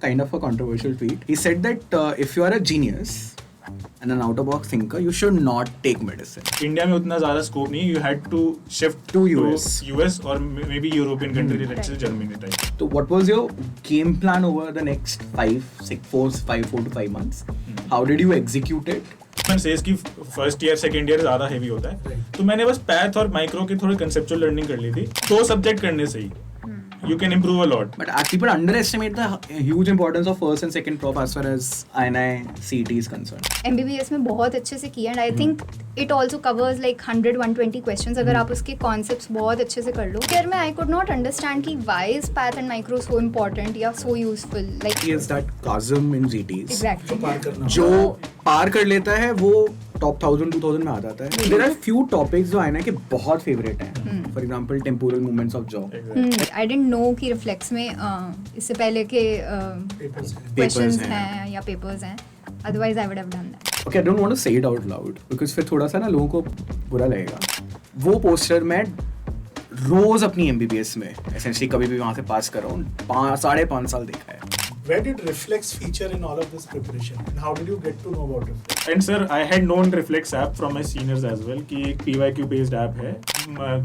kind of a controversial tweet. He said that if you are a genius and an out-of-box thinker, you should not take medicine. India में उतना ज़्यादा scope नहीं, you had to shift To US. US or maybe European country, let's say Germany type. So what was your game plan over the next 4 to 5 months? How did you execute it? मैं sales की first year second year ज़्यादा heavy होता है, तो मैंने बस path और micro की थोड़ी कंसेप्चुअल लर्निंग कर ली थी. 2 सब्जेक्ट करने से ही you can improve a lot. But people underestimate the huge importance of first and second prop as far as INI CET is concerned. MBBS में बहुत अच्छे से किया, and I think it also covers like 100-120 questions. अगर आप उसके concepts बहुत अच्छे से कर लो. फिर मैं आई कुड नॉट अंडरस्टैंड कि why is path and micro so important या so useful. Like Is that chasm in GTs? Exactly जो पार कर लेता है वो टॉप 1000-2000 में आ जाता है. There are few topics जो INI के बहुत फेवरेट हैं. For example, temporal movements of jaw. I didn't know कि रिफ्लेक्स में इससे पहले के क्वेश्चंस हैं या पेपर्स हैं. Otherwise I would have done that. Okay, I don't want to say it out loud because फिर थोड़ा सा ना लोगों को बुरा लगेगा. वो पोस्टर मैं रोज अपनी MBBS में essentially कभी भी वहाँ से पास कर रहा हूँ. 5.5 साल देखा है. Where did Reflex feature in all of this preparation? And how did you get to know about it? And sir, I had known Reflex app from my seniors as well कि एक PYQ based app है.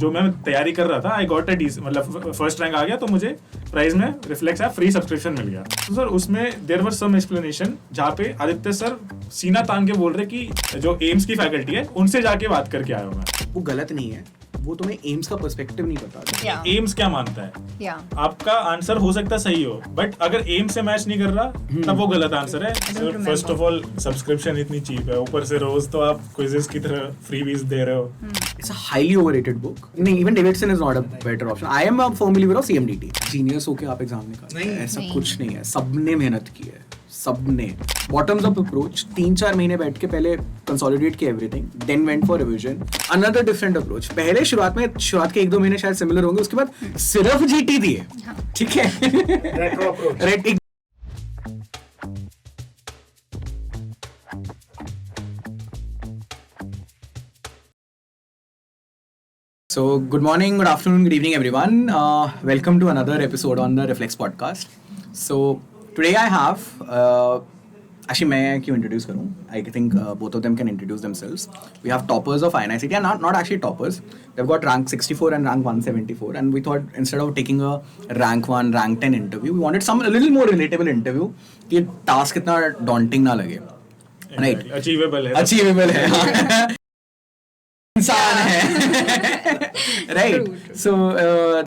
जो मैं तैयारी कर रहा था, I got a decent, मतलब फर्स्ट रैंक आ गया तो मुझे प्राइस में Reflex app फ्री सब्सक्रिप्शन मिल गया. तो सर उसमें there was some explanation जहाँ पे आदित्य सर सीना तान के बोल रहे कि जो एम्स की फैकल्टी है उनसे जाके बात करके आया हूँ मैं. वो गलत नहीं है, वो तुम्हें एम्स का पर्सपेक्टिव नहीं पता. एम्स क्या मानता है? या आपका आंसर हो सकता सही हो, बट अगर एम से मैच नहीं कर रहा तब वो गलत आंसर है. फर्स्ट ऑफ ऑल सब्सक्रिप्शन इतनी चीप है, ऊपर से रोज तो आप क्विज़ेस की तरह फ्रीबीज दे रहे हो. It's a highly overrated book. नहीं, even Davidson is not a better option. I am a firm believer of CMDT. Genius होके आप एग्जाम निकालते हैं, ऐसा नहीं. कुछ नहीं है. सबने मेहनत की है, सबने. बॉटम्स अप अप्रोच 3-4 महीने बैठ के पहले कंसोलिडेट किया everything, then went for revision. Another different approach. पहले शुरुआत के 1-2 महीने शायद सिमिलर होंगे, उसके बाद सिर्फ GT दिए. ठीक है. Retro approach. So, good morning, good afternoon, good evening, everyone. Welcome to another episode on the Reflex podcast. So, today I have, actually, मैं क्यों introduce करूँ? I think both of them can introduce themselves. We have toppers of INI CET, and not actually toppers. They've got rank 64 and rank 174, and we thought instead of taking a rank 1, rank 10 interview, we wanted a little more relatable interview कि task इतना daunting ना लगे. Right? Achievable है. इंसान है. Right. So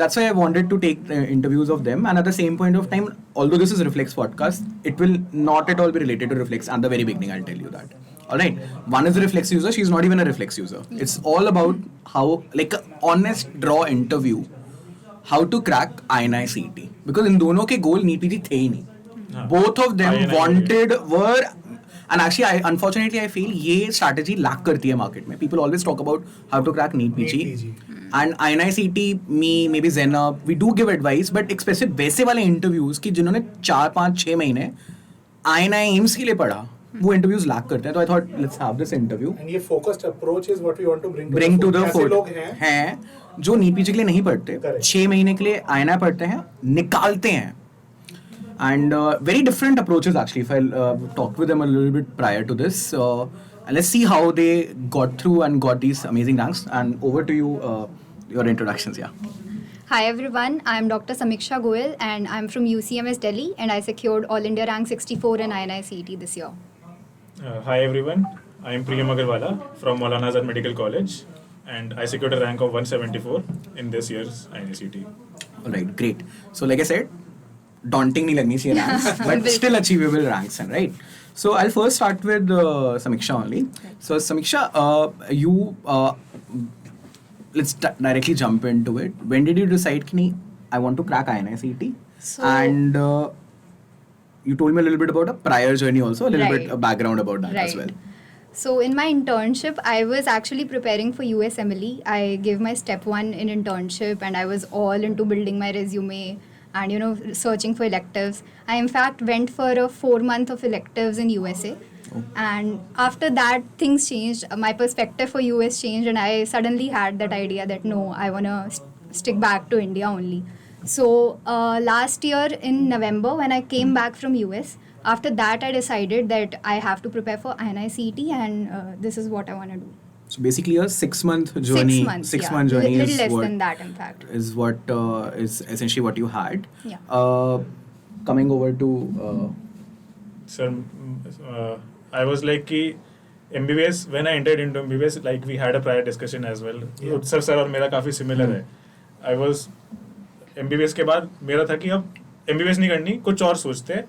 that's why I wanted to take interviews of them, and at the same point of time, although this is Reflex podcast, it will not at all be related to Reflex at the very beginning. I'll tell you that. All right. One is a Reflex user. She's not even a Reflex user. It's all about how, like, a honest draw interview, how to crack INI CET, because इन दोनों के goal NEET PG थे ही नहीं. Both of them were. And actually, unfortunately, I feel ये strategy lack करती है market में. People always talk about how to crack NEET PG. And INI CET, me, maybe Zenab, we do give advice, but especially वैसे वाले interviews कि जिन्होंने 4-5-6 महीने INI AIMS के लिए पढ़ा, वो interviews lack करते हैं. तो I thought let's have this interview. And ये focused approach is what we want to bring to the ऐसे fore. लोग हैं जो NEET PG के लिए नहीं पढ़ते, 6 महीने के लिए INI पढ़ते हैं, निकालते हैं. And very different approaches actually. If I talked with them a little bit prior to this, and let's see how they got through and got these amazing ranks. And over to you, your introductions. Yeah. Hi everyone, I am Dr. Samiksha Goyal and I'm from UCMS Delhi, and I secured All India rank 64 in INI CET this year. Hi everyone, I am Priyam Agarwala from Maulana Azad Medical College, and I secured a rank of 174 in this year's INI CET. All right, great. So like I said, daunting नहीं लगनी चाहिए ranks, but still achievable ranks, and right. So I'll first start with Samiksha only. So Samiksha, you let's directly jump into it. When did you decide कि नहीं, I want to crack INI CET? And you told me a little bit about a prior journey also, a little bit background about that as well. So in my internship, I was actually preparing for USMLE. I gave my step 1 in internship, and I was all into building my resume and searching for electives. I in fact went for a 4-month of electives in USA. And after that things changed. My perspective for US changed, and I suddenly had that idea that no, I want to stick back to India only. So last year in November, when I came back from US, after that I decided that I have to prepare for INI CET, and this is what I want to do. So basically, a 6-month journey. 6 months. Six yeah. month journey Little is less what than that, in fact. is essentially what you had. Yeah. Coming over to Sir, I was like कि MBBS, when I entered into MBBS, like we had a prior discussion as well. Yeah. उत्सव sir और मेरा काफ़ी similar है. I was MBBS के बाद मेरा था कि अब MBBS नहीं करनी, कुछ और सोचते हैं.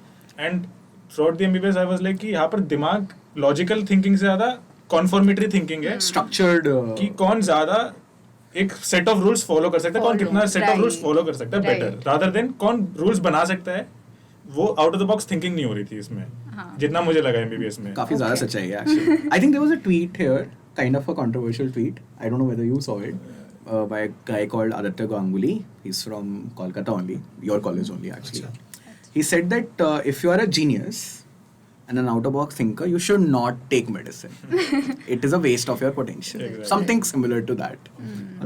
And throughout the MBBS I was like कि यहाँ पर दिमाग logical thinking से ज़्यादा conformatory thinking है. structured. कि कौन ज़्यादा एक सेट ऑफ रूल्स फॉलो कर सकता है, कौन Follow, कितना set of right. Rules follow कर सकता है बेटर, Right. रादर देन कौन रूल्स बना सकता है. वो out of the box thinking नहीं हो रही थी इसमें, हाँ. जितना मुझे लगा एमबीबीएस में. काफी ज़्यादा Okay. सच्चाई है actually. I think there was a tweet here, kind of a controversial tweet. I don't know whether you saw it, by a guy called Aditya Ganguly. He's from Kolkata only, your college only actually. He said that if you are a genius and an out-of-box thinker, you should not take medicine. It is a waste of your potential. Exactly. Something similar to that.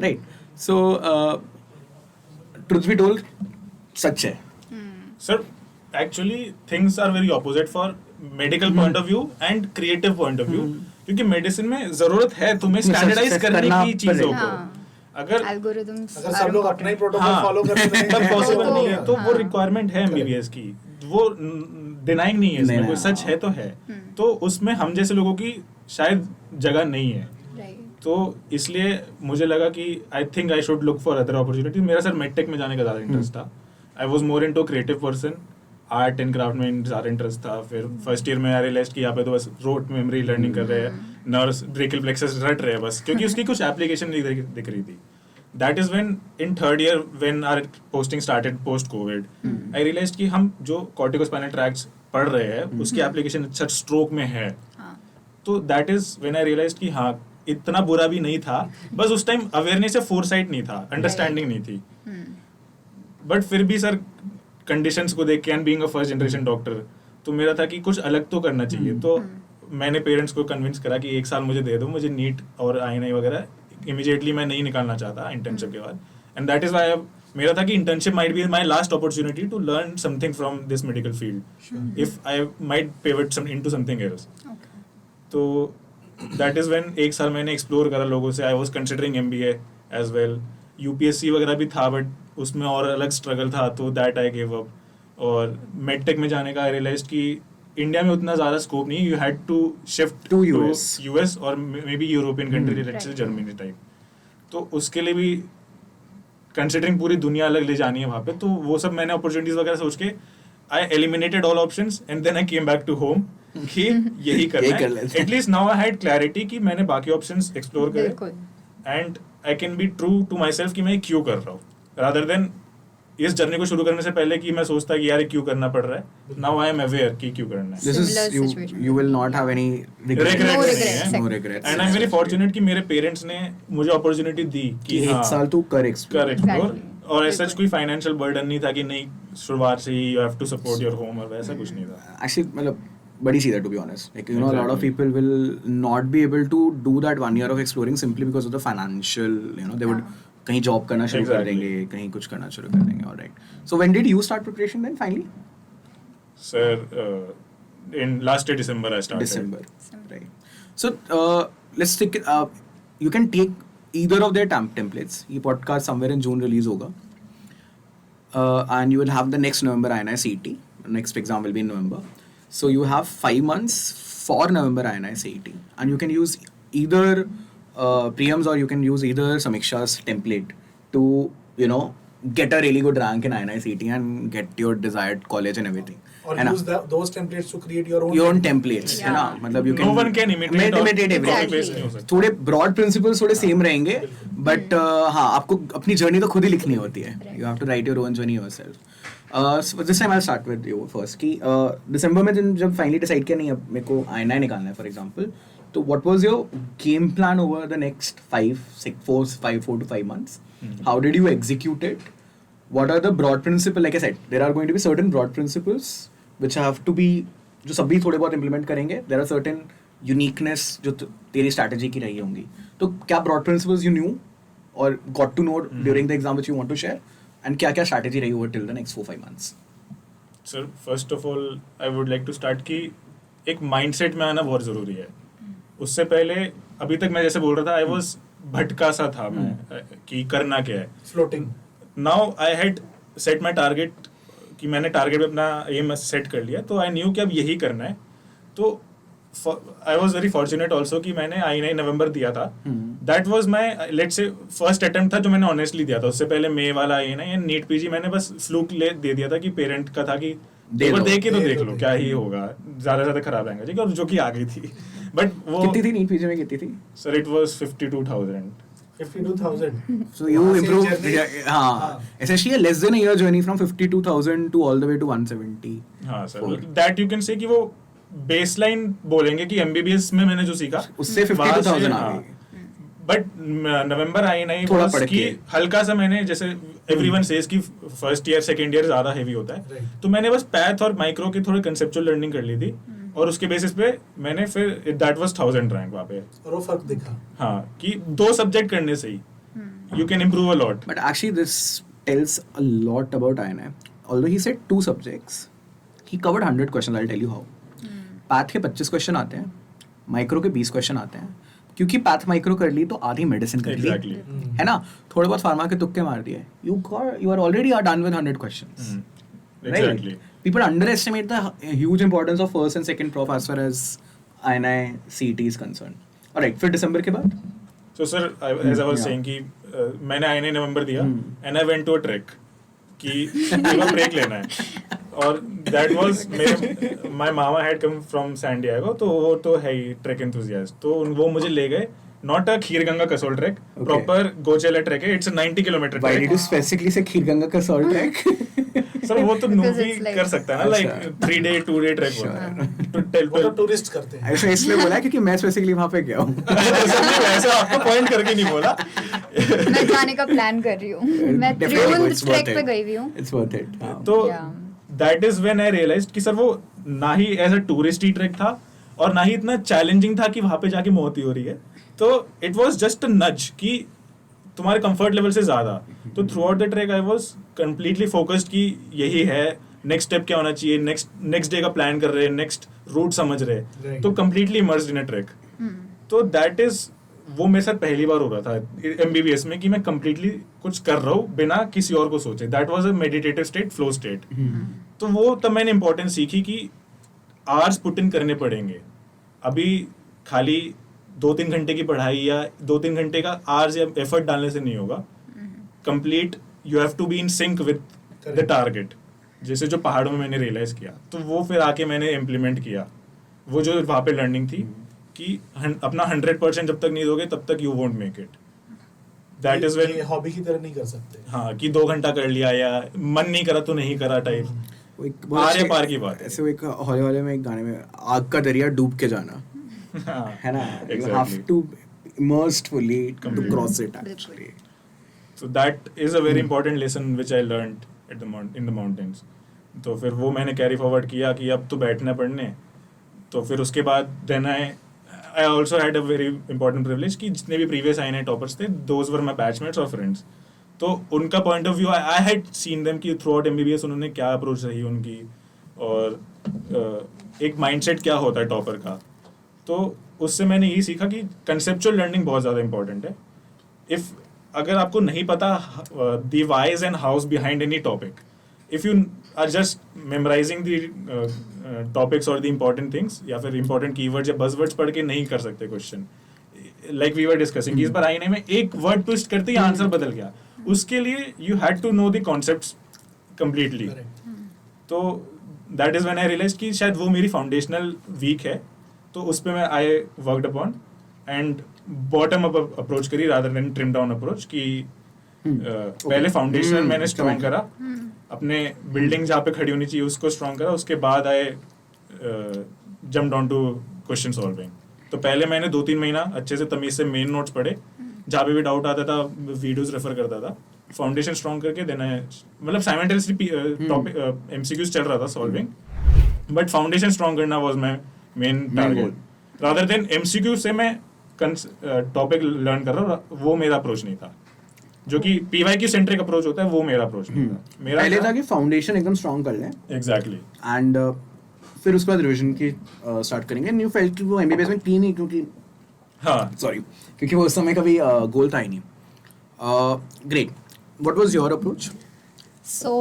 Right? So, truth be told, सच है. Sir actually things are very opposite for medical point of view and creative point of view, क्योंकि medicine में जरूरत है तुम्हें standardise करने की चीजों को. हाँ. अगर Algorithms अगर are सब लोग अपना ही important. प्रोटोकॉल हाँ. फॉलो कर रहे हैं तब पॉसिबल नहीं है. तो वो हाँ. रिक्वायरमेंट है एमबीबीएस की, वो डिनाइंग नहीं है इसमें, नहीं, कोई हाँ. सच है तो है. तो उसमें हम जैसे लोगों की शायद जगह नहीं है. Right. तो इसलिए मुझे लगा कि I think I should look for other opportunities. मेरा सर मेडटेक में जाने का ज़्यादा इंटरेस्ट था. I was more into creative person. Art and craft में ज़्यादा इंटरेस्ट था. फिर फर्स्ट ईयर में आई रियलाइज कि यहाँ पे तो बस रोट मेमोरी लर्निंग कर रहे हैं, नर्व्स ब्रेकियल प्लेक्सस रट रहे हैं बस, क्योंकि उसकी कुछ एप्लीकेशन नहीं दिख रही थी. That is when in third year when our posting started post COVID, I realized कि हम जो corticospinal tracts पढ़ रहे हैं उसकी एप्लीकेशन अच्छा स्ट्रोक में है. हाँ. तो that is when I realized कि हाँ इतना बुरा भी नहीं था, बस उस टाइम अवेयरनेस या फोरसाइट नहीं था, अंडरस्टैंडिंग नहीं थी. बट फिर भी सर कंडीशंस को देख के and being a first generation doctor, तो मेरा था कि कुछ अलग तो करना चाहिए. तो मैंने पेरेंट्स को कन्विंस करा कि 1 साल मुझे दे दो, मुझे नीट और INI वगैरह इमीडिएटली मैं नहीं निकालना चाहता इंटर्नशिप के बाद. एंड दैट इज व्हाई मेरा था कि internship might be my last opportunity to learn something from this medical field if I might pivot some into something else. Okay. तो दैट इज व्हेन 1 साल मैंने एक्सप्लोर करा लोगों से. I was considering MBA as well. UPSC वगैरह भी था but उसमें और अलग स्ट्रगल था, तो दैट आई गिव अप. और मेडटेक में जाने का आई रियलाइज कि इंडिया में उतना ज़्यादा स्कोप नहीं. You had to shift To to US. US और maybe European country Right. जैसे जर्मनी टाइप. तो उसके लिए भी कंसिडरिंग पूरी दुनिया अलग ले जानी है वहाँ पे, तो वो सब मैंने अपॉर्चुनिटीज वगैरह सोच के I eliminated all options and then I came back to home कि यही करना यही है. कर लेते हैं. At least now I had clarity कि मैंने बाकी ऑप्शंस एक्सप्लोर करे बिल्कुल. And I can be true to myself कि मैं क्यों कर रहा हूँ, रादर देन इस जर्नी को शुरू करने से पहले कि मैं सोचता कि यार ये क्यों करना पड़ रहा है. नाउ आई एम अवेयर कि क्यों करना है. This is Similar you. situation. You will not have any regrets. Regrets No नहीं regrets. है. No regrets. And I am very fortunate कि मेरे पेरेंट्स ने मुझे अपॉर्चुनिटी दी कि कि 1 साल तू कर explore. कर एक्सप्लोर. Exactly. और ऐसा बिल्कुल. कोई फाइनेंशियल बर्डन नहीं था कि नहीं शुरुआत से ही you have to support your home और वैसा कुछ नहीं था. Actually, मतलब बड़ी सीधा to be honest. Like you know, a lot of Exactly. people will not be able to do that 1 year of exploring simply because of the financial. You know, they would हाँ. कहीं job करना शुरू कर Exactly. देंगे, कहीं कुछ करना शुरू कर देंगे. All right. So when did you start preparation then? Finally, sir in last December I started. December. Right. So let's take it. You can take either of their templates. ये podcast somewhere in June release होगा. And you will have the next November INI CET. Next exam will be in November. So you have 5 months for November INI CET, and you can use either Priyam's or you can use either Samiksha's template to get a really good rank in INI CET and get your desired college and everything. Or है ना? use those templates to create your own templates. है ना? मतलब you No can one can imitate or everything. copy paste नहीं हो सकता. थोड़े broad principles थोड़े same रहेंगे, but हाँ आपको अपनी journey तो खुद ही लिखनी होती है. You have to write your own journey yourself. So this time I'll start with you first कि December में जब finally decide किया नहीं अब मेरे को INI निकालना है for example, तो what was your game plan over the next 4 to 5 months? How did you execute it? What are the broad principles? Like I said, there are going to be certain broad principles which have to be जो सभी थोड़े बहुत implement करेंगे. There are certain uniqueness जो तेरी strategy की रही होंगी. तो क्या broad principles you knew or got to know during the exam which you want to share? And क्या क्या स्ट्रैटेजी रही over till the next 4-5 months? Sir first of all I would like to start कि एक mindset में आना बहुत ज़रूरी है. उससे पहले अभी तक मैं जैसे बोल रहा था, आई वॉज भटका सा था मैं कि करना क्या है. Floating. Now I had set my target कि मैंने टारगेट पे अपना एम सेट कर लिया, तो आई न्यू कि अब यही करना है. तो I was very fortunate also कि मैंने आई नवंबर दिया था. That was my let's say first attempt था जो मैंने ऑनेस्टली दिया था. उससे पहले मे वाला आई ना या नीट पीजी मैंने बस फ्लूक दे दिया था कि पेरेंट का था कि पेपर दे के तो देख लो क्या ही होगा, ज्यादा खराब आएगा. ठीक है, और जो कि आ गई थी. बट वो कितनी थी नीट पीजी में, कितनी थी? Sir it was 52,000. 52,000. So you वहाँ से improved. journey- हाँ, essentially a less than a year journey from 52,000 to all the way to 170. हाँ sir, that you can say कि वो बेसलाइन बोलेंगे कि एमबीबीएस में मैंने जो सीखा उससे 52,000 आ गई. बट नवंबर आई नहीं थोड़ा बस पढ़ कि के. हल्का सा मैंने जैसे एवरीवन सेज कि फर्स्ट ईयर सेकंड ईयर ज्यादा हेवी होता है, Right. तो मैंने बस पैथ और माइक्रो की थोड़ी कंसेप्चुअल लर्निंग कर ली थी. और उसके बेसिस पे मैंने फिर दैट वाज 1000 रैंक वहाँ पे. और वो फर्क दिखा. हाँ कि 2 सब्जेक्ट करने से ही you can improve a lot. But actually this tells a lot about INI. Although he said 2 subjects, he covered 100 questions. I'll tell you how. Path के 25 क्वेश्चन आते हैं, माइक्रो के 20 क्वेश्चन आते हैं. क्योंकि पैथ माइक्रो कर ली तो आधी मेडिसिन कर ली. Exactly. है ना, थोड़े बहुत फार्मा के तुक्के मार दिए. You are already done with 100 questions. Exactly. Right? People underestimate the huge importance of first and second prof as far as INI CET is concerned. Alright, फिर दिसंबर के बाद So sir, as I was Yeah. saying कि मैंने I November दिया and I went to a trek कि break लेना है. और दैट वाज मेरे माय मामा had come from San Diego, तो वो तो है ही ट्रैक एंथुसियास्ट. तो वो मुझे ले गए, not a Kheerganga Kasol track, Okay. Proper Goechala track है. It's 90 kilometre Why did track. you specifically say Kheerganga का salt track? सर वो तो Because नूबी it's like- कर सकता है ना, लाइक अच्छा. 3 day 2 day ट्रैक होता है. तो टेल वो तो टूरिस्ट करते हैं. ऐसा इसलिए बोला क्योंकि मैं स्पेसिफिकली वहाँ पे गया हूँ. वैसे आपको पॉइंट करके नहीं बोला. मैं जाने का प्लान कर रही हूँ. मैं Definitely, Triund it's worth track पे it. गई हुई हूँ. It's worth it. हाँ. तो Yeah. That is when I realised कि सर वो ना ही एज अ टूरिस्टी ट्रैक था और ना ही इतना चैलेंजिंग था कि वहां पे जाके मौत ही हो रही है. तो इट वाज जस्ट अ नज कि तुम्हारे कंफर्ट लेवल से ज्यादा. तो through out the track I was completely focused कि यही है, नेक्स्ट स्टेप क्या होना चाहिए, नेक्स्ट डे का प्लान कर रहे हैं, नेक्स्ट रूट समझ रहे हैं. Right. तो completely immersed in a track. तो दैट इज वो मेरे साथ पहली बार हो रहा था एमबीबीएस में कि मैं कंप्लीटली कुछ कर रहा हूँ बिना किसी और को सोचे. That was a meditative state, flow state. तो वो तब मैंने इंपॉर्टेंस सीखी कि आवर्स पुट इन करने पड़ेंगे. अभी खाली 2-3 घंटे की पढ़ाई या 2-3 घंटे का आवर्स या एफर्ट डालने से नहीं होगा. Complete you have to be in sync with the Correct. Target. जैसे जो पहाड़ों में मैंने रियलाइज किया, तो वो फिर आके मैंने इम्प्लीमेंट किया. वो जो वहाँ पे लर्निंग थी कि अपना 100% जब तक नहीं दोगे तब तक you won't make it. That is when, hobby की तरह नहीं कर सकते. हाँ कि 2 घंटा कर लिया या मन नहीं करा तो नहीं करा टाइप. वो एक बहुत आरे अच्छे- पार की बात है. ऐसे वो एक हॉलीवुड में एक गाने में आग का दरिया डूब के जाना है ना. You have to immersed fully to cross it actually. So that is a very important lesson which I learned at in the mountains. तो फिर वो मैंने कैरी फॉरवर्ड किया कि अब तो बैठना पढ़ने. तो फिर उसके बाद then I also had a very important privilege कि जितने भी previous INI toppers थे, those were my batchmates or friends. तो उनका point of view I had seen them कि थ्रू आउट MBBS उन्होंने क्या अप्रोच रही उनकी और एक माइंडसेट क्या होता है टॉपर का. तो उससे मैंने यही सीखा कि कंसेप्चुअल लर्निंग बहुत ज़्यादा इंपॉर्टेंट है. इफ़ अगर आपको नहीं पता the whys and hows behind any topic, if you are just memorising the topics और द इम्पॉर्टेंट थिंग्स या फिर इम्पॉर्टेंट कीवर्ड्स या बज़वर्ड्स पढ़ के नहीं कर सकते question. Like we were discussing इस बार आईने में एक वर्ड ट्विस्ट करते ही आंसर बदल गया. उसके लिए you had to know the concepts completely. तो that is when I realise कि शायद वो मेरी फाउंडेशनल वीक है. तो उस पर मैं I worked upon and bottom up approach करी rather than trim down approach कि पहले फाउंडेशन मैंने स्ट्रॉन्ग करा, अपने बिल्डिंग जहाँ पे खड़ी होनी चाहिए उसको स्ट्रॉन्ग करा. उसके बाद I jump down to question solving. तो पहले मैंने 2-3 महीना अच्छे से तमीज से मेन नोट्स पढ़े, जहाँ पे भी डाउट आता था वीडियोस रेफर करता था. फाउंडेशन स्ट्रॉन्ग करके देन आई मतलब साइमल्टेनियसली टॉपिक एमसीक्यूज चल रहा था सॉल्विंग, बट फाउंडेशन स्ट्रॉन्ग करना was my main target. Rather than MCQ से मैं टॉपिक लर्न कर रहा हूँ, वो मेरा अप्रोच नहीं था. जो कि PYQ सेंट्रिक अप्रोच होता है, वो मेरा अप्रोच नहीं था। मेरा पहले था कि फाउंडेशन एकदम स्ट्रॉन्ग कर लें एग्जैक्टली एंड फिर उसके बाद रिविजन की स्टार्ट करेंगे। न्यू फेल्ट कि वो MBBS में की नहीं, क्योंकि हाँ क्योंकि वो उस समय कभी गोल था ही नहीं। Great, what was your approach? So,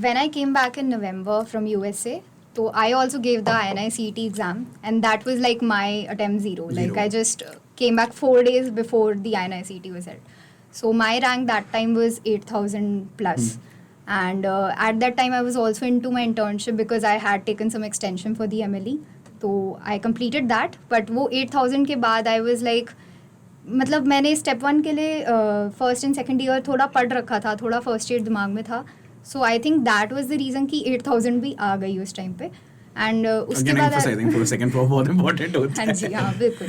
when I came back in November from USA, so I also gave the INI-CET exam, and that was like my attempt zero. Like, I just came back 4 days before the INI-CET was held. So my rank that time was 8,000 plus. And at that time, I was also into my internship because I had taken some extension for the MLE. So I completed that. But वो 8,000 के बाद I was like, मतलब मैंने step 1 के लिए first and second year थोड़ा पढ़ रखा था, थोड़ा फर्स्ट ईयर दिमाग में था. So I think that was the reason कि 8,000 भी आ गई उस टाइम पे. एंड उसके बाद emphasizing for a second for बहुत important होता हाँ है. जी, हाँ बिल्कुल.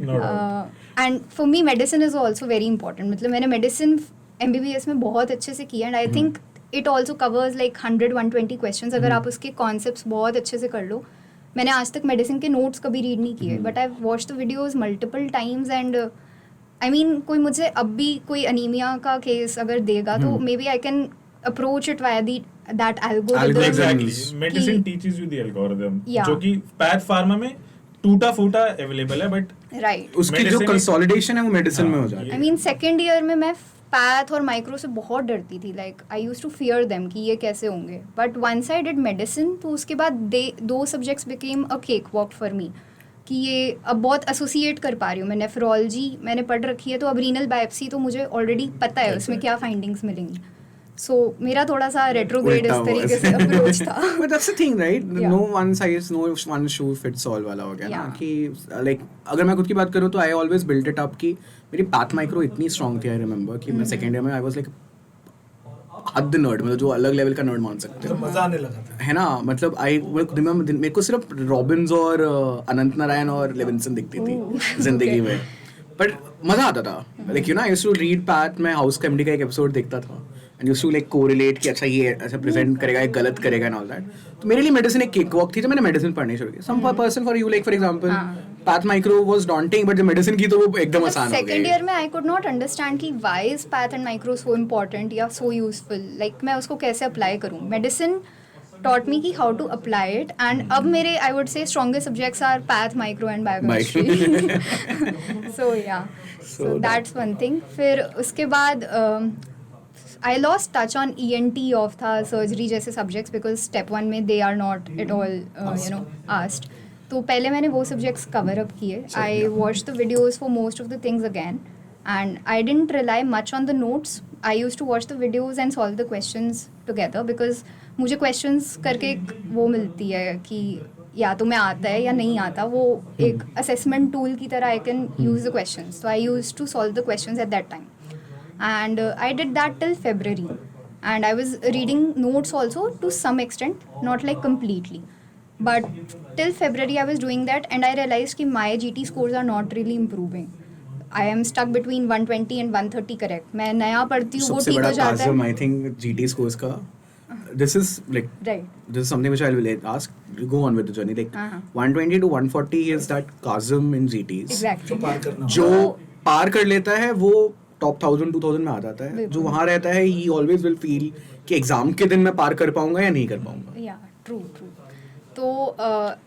No doubt. And for me medicine is also very important. मतलब मैंने मेडिसिन MBBS में बहुत अच्छे से किया, and I think it also covers like 100-120 question. अगर आप उसके कॉन्सेप्ट्स बहुत अच्छे से कर लो. मैंने आज तक मेडिसिन के नोट्स कभी रीड नहीं किए, but I watch the videos multiple times. And I mean कोई मुझे अब भी कोई अनीमिया का केस अगर देगा तो maybe I can approach it via that algorithm. Exactly. Medicine teaches you the algorithm. Yeah. जो कि पैथ फार्मा में टूटा फूटा अवेलेबल है, बट राइट. उसकी जो Medicine- कंसोलिडेशन है वो मेडिसिन में हो हाँ, जाती है. आई मीन सेकेंड ईयर में मैं पैथ और माइक्रो से बहुत डरती थी. Like I use to fear them कि ये कैसे होंगे. But once I did medicine तो उसके बाद दो subjects became a cakewalk for me. कि ये अब बहुत एसोसिएट कर पा रही हूँ मैं. नेफ्रोलॉजी मैंने पढ़ रखी है, तो अब रीनल बायोप्सी तो मुझे ऑलरेडी पता है उसमें क्या फाइंडिंग्स मिलेंगी. सो मेरा थोड़ा सा रेट्रोग्रेड इस तरीके से अप्रोच था. But that's the thing, right? Yeah. No one size, no one shoe fits all वाला हो गया ना. Yeah. कि like अगर मैं खुद की बात करूँ तो I always built it up कि मेरी path micro इतनी strong थी. I remember कि मैं second year में I was like हद नर्ड, मतलब जो अलग लेवल का नर्ड मान सकते तो हो, मजा आने लगा था. है ना. मतलब मेरे को सिर्फ रॉबिन्स और अनंत नारायण और लेविंसन दिखती थी जिंदगी में. बट मजा आता था. Like you know I used to read path. मैं हाउस कॉमेडी का एक एपिसोड देखता था and used to like correlate कि अच्छा ये ऐसा प्रेजेंट करेगा, ये गलत करेगा एंड ऑल दैट. तो मेरे लिए मेडिसिन एक केक वॉक थी, तो मैंने मेडिसिन पढ़नी शुरू की. Some person for you like for example path micro was daunting, but जो मेडिसिन की तो वो एकदम आसान हो गई. सेकेंड ईयर में आई कुड नॉट अंडरस्टैंड कि why is path and micro so important या सो यूजफुल. लाइक मैं उसको कैसे अप्लाई करूँ. मेडिसिन taught me कि how to apply it, and अब मेरे I would say strongest subjects are path, micro and biochemistry. So yeah, so that's one thing. फिर उसके बाद I lost touch on ENT of था surgery जैसे subjects because step 1 में they are not at all asked. तो पहले मैंने वो subjects cover up किए. I watched the videos for most of the things again, and I didn't rely much on the notes. I used to watch the videos and solve the questions together because मुझे questions करके एक वो मिलती है कि या तो मैं आता है या नहीं आता. वो एक assessment tool की तरह I can use the questions. So I used to solve the questions at that time. And I did that till February. And I was reading notes also to some extent, not like completely. But till February I was doing that, and I realized कि my GT scores are not really improving. I am stuck between 120 and 130 correct. मैं नया पढ़ती हूँ वो सबसे ठीक बड़ा हो जाता काज़म है. I think GT scores का. This is like Right. this is something which I will ask. Go on with the journey. Like 120 to 140 is that chasm in GTs. Exactly. पार करना. जो पार कर लेता है वो टॉप 1000-2000 में आ जाता है. जो वहाँ रहता है he always will feel कि एग्जाम के दिन मैं पार कर पाऊंगा या नहीं कर पाऊंगा. Yeah, true. तो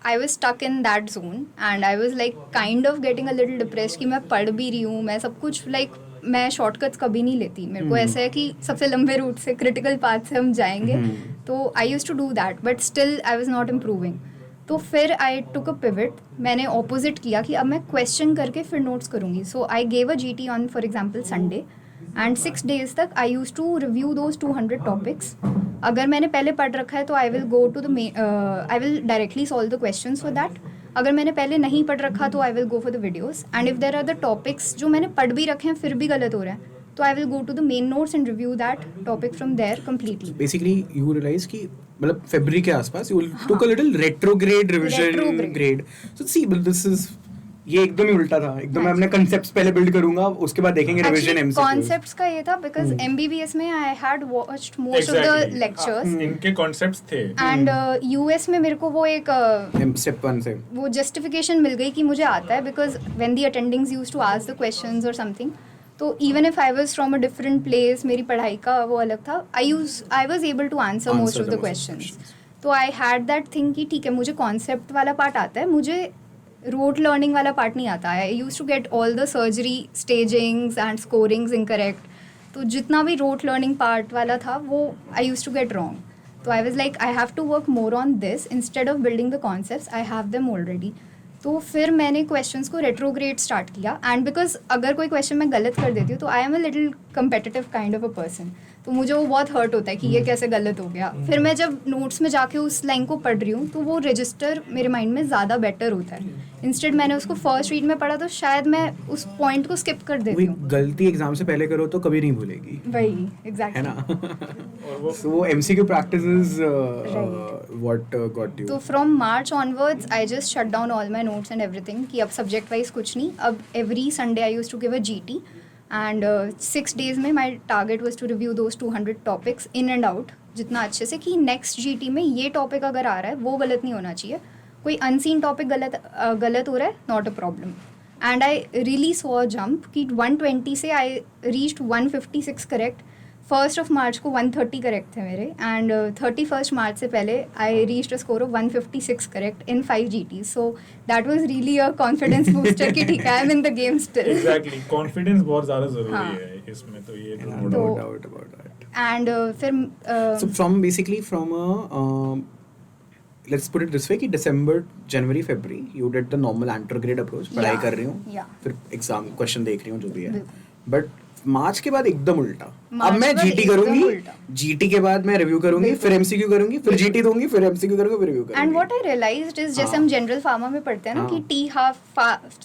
I was stuck in that zone, and I was like kind of getting a little depressed कि मैं पढ़ भी रही हूँ, मैं सब कुछ like मैं शॉर्टकट्स कभी नहीं लेती. मेरे को ऐसा है कि सबसे लंबे रूट से क्रिटिकल पाथ से हम जाएंगे. तो I use to do that, but still I was not improving. तो फिर आई टुक अ पिवट. मैंने ऑपोजिट किया कि अब मैं क्वेश्चन करके फिर नोट्स करूँगी. So I gave a GT on for example Sunday, and 6 days तक I use to review those 200 topics. अगर मैंने पहले पढ़ रखा है तो I will go to the I will directly solve the questions for that. अगर मैंने पहले नहीं पढ़ रखा तो I will go for the videos. And if there are the topics जो मैंने पढ़ भी रखे हैं फिर भी गलत हो रहे हैं, तो I will go to the main notes and review that topic from there completely. Basically you realize कि मतलब फरवरी के आसपास you took a little retrograde revision Retrograde. grade. So see, but this is ये एकदम ही उल्टा था. एकदम मैं अपने concepts पहले build करूंगा, उसके बाद देखेंगे revision MCQs. कॉन्सेप्ट्स का ये था बिकॉज MBBS में I had watched most of the lectures, इनके कॉन्सेप्ट्स थे. एंड US में मेरे को वो एक Step 1 से वो जस्टिफिकेशन मिल गई कि मुझे आता है because when the attendings used to ask the questions और समथिंग. तो even if I was from a different place, मेरी पढ़ाई का वो अलग था, I was able to answer most of the questions. तो आई हैड दैट थिंग कि ठीक है, मुझे कॉन्सेप्ट वाला पार्ट आता है, मुझे रोट लर्निंग वाला पार्ट नहीं आता है. I use to get all the surgery stagings and scorings incorrect. तो जितना भी रोट लर्निंग पार्ट वाला था वो I use to get wrong. तो I was like I have to work more on this instead of building the concepts, I have them already. तो फिर मैंने क्वेश्चंस को रेट्रोग्रेड स्टार्ट किया. एंड बिकॉज अगर कोई क्वेश्चन मैं गलत कर देती हूँ तो I am a little competitive kind of a person. तो मुझे वो बहुत हर्ट होता है कि ये कैसे गलत हो गया. फिर मैं जब नोट्स में जाके उस लाइन को पढ़ रही हूँ तो वो रजिस्टर मेरे माइंड में ज़्यादा बेटर होता है. इंस्टेड मैंने उसको फर्स्ट रीड में पढ़ा तो शायद मैं उस पॉइंट को स्किप कर देती हूँ. गलती एग्जाम से पहले करो तो कभी नहीं भूलेगी, वही एग्जैक्टली है ना. और वो So MCQ practices what got you? तो from March onwards I just shut down all my notes and everything कि अब सब्जेक्ट वाइज कुछ नहीं. अब every Sunday I use to give a GT and 6 days में my target was to review those 200 topics in and out जितना अच्छे से कि नेक्स्ट GT में ये टॉपिक अगर आ रहा है वो गलत नहीं होना चाहिए. कोई अनसीन टॉपिक गलत हो रहा है, not a problem. And I really saw a jump कि 120 से I reached 156 correct. 1st of March को 130 करेक्ट थे मेरे. एंड 31st March से पहले I reached a score of 156 correct in 5 GTs. So that was really a confidence booster कि ठीक है, I am in the game still. Exactly confidence बहुत ज्यादा जरूरी हाँ. है इसमें, तो ये No तो तो- doubt about that. एंड फिर So from a let's put it this way कि December, January, February you did the normal anterograde approach, पढ़ाई Yeah, कर रही हूँ, yeah. फिर एग्जाम क्वेश्चन देख रही हूँ जो भी है. बिल्कुल. बट मार्च के बाद एकदम उल्टा. मार्च अब मैं के बाद GT एकदम करूंगी, उल्टा. GT के बाद मैं रिव्यू करूंगी, बिल्कुल. फिर MCQ करूंगी, फिर GT दूंगी, फिर MCQ करूंगी, फिर रिव्यू करूंगी. And what I realised is जैसे हाँ. हम जनरल फार्मा में पढ़ते हैं ना हाँ. कि टी हाफ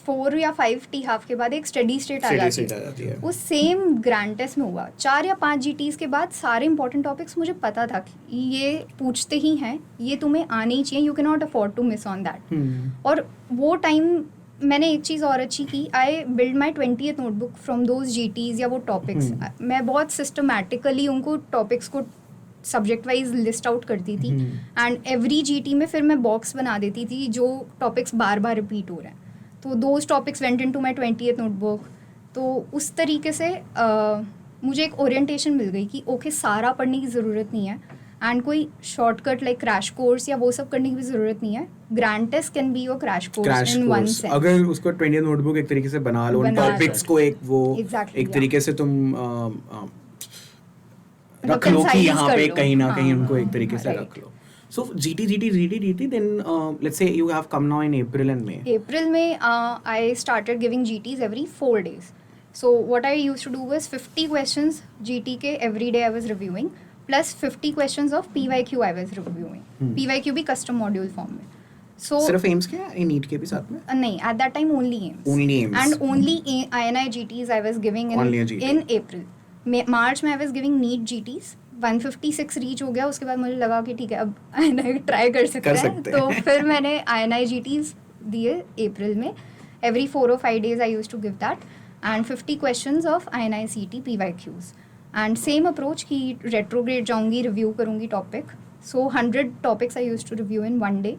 4 या 5 टी हाफ के बाद एक स्टडी स्टेट आ Steady जाती state आ जाती है. है. वो सेम ग्रैंड टेस्ट में हुआ. 4 या 5 GTs के बाद सारे इंपॉर्टेंट टॉपिक्स मुझे पता था कि ये पूछते ही हैं, ये तुम्हें आने ही चाहिए, you can not afford to miss on that. और वो टाइम मैंने एक चीज़ और अच्छी की, I build my 20th notebook from those GTs या वो टॉपिक्स. मैं बहुत सिस्टमैटिकली उनको टॉपिक्स को सब्जेक्ट वाइज लिस्ट आउट करती थी. एंड एवरी GT में फिर मैं बॉक्स बना देती थी जो टॉपिक्स बार बार रिपीट हो रहे हैं. तो those topics went in to my 20th notebook. तो उस तरीके से मुझे एक ओरिएंटेशन मिल गई कि ओके सारा पढ़ने की ज़रूरत नहीं है एंड कोई शॉर्टकट लाइक क्रैश कोर्स या वो सब करने की भी ज़रूरत नहीं है. Grand test can be your crash course in one sense. अगर उसको 20th नोटबुक एक तरीके से बना लो, बना लो. टॉपिक्स को एक वो Exactly, एक yeah. तरीके से तुम मतलब रख लो कि concise यहाँ कर पे लो. कहीं ना हाँ, कहीं उनको एक तरीके से right. रख लो. So GT, then let's say you have come now in April and May. April में I started giving GTs every 4 days. So what I used to do was 50 questions GT के every day I was reviewing plus 50 questions of PYQ I was reviewing. PYQ भी custom module form में. So सिर्फ AIIMS के या NEET के भी साथ में? नहीं, at that time only AIMS. Only AIMS. And only INI GTs I was giving Only a GT. in April. March में I was giving NEET GTs. 156 reach हो गया. उसके बाद मुझे लगा कि ठीक है अब INI ट्राई कर सकते हैं. तो फिर मैंने INI GTs दिए अप्रैल में. Every 4 or 5 days I used to give that. And 50 questions of INI CT PYQs. And same approach कि retrograde जाऊँगी, review करूँगी topic. So 100 topics I used to review in one day.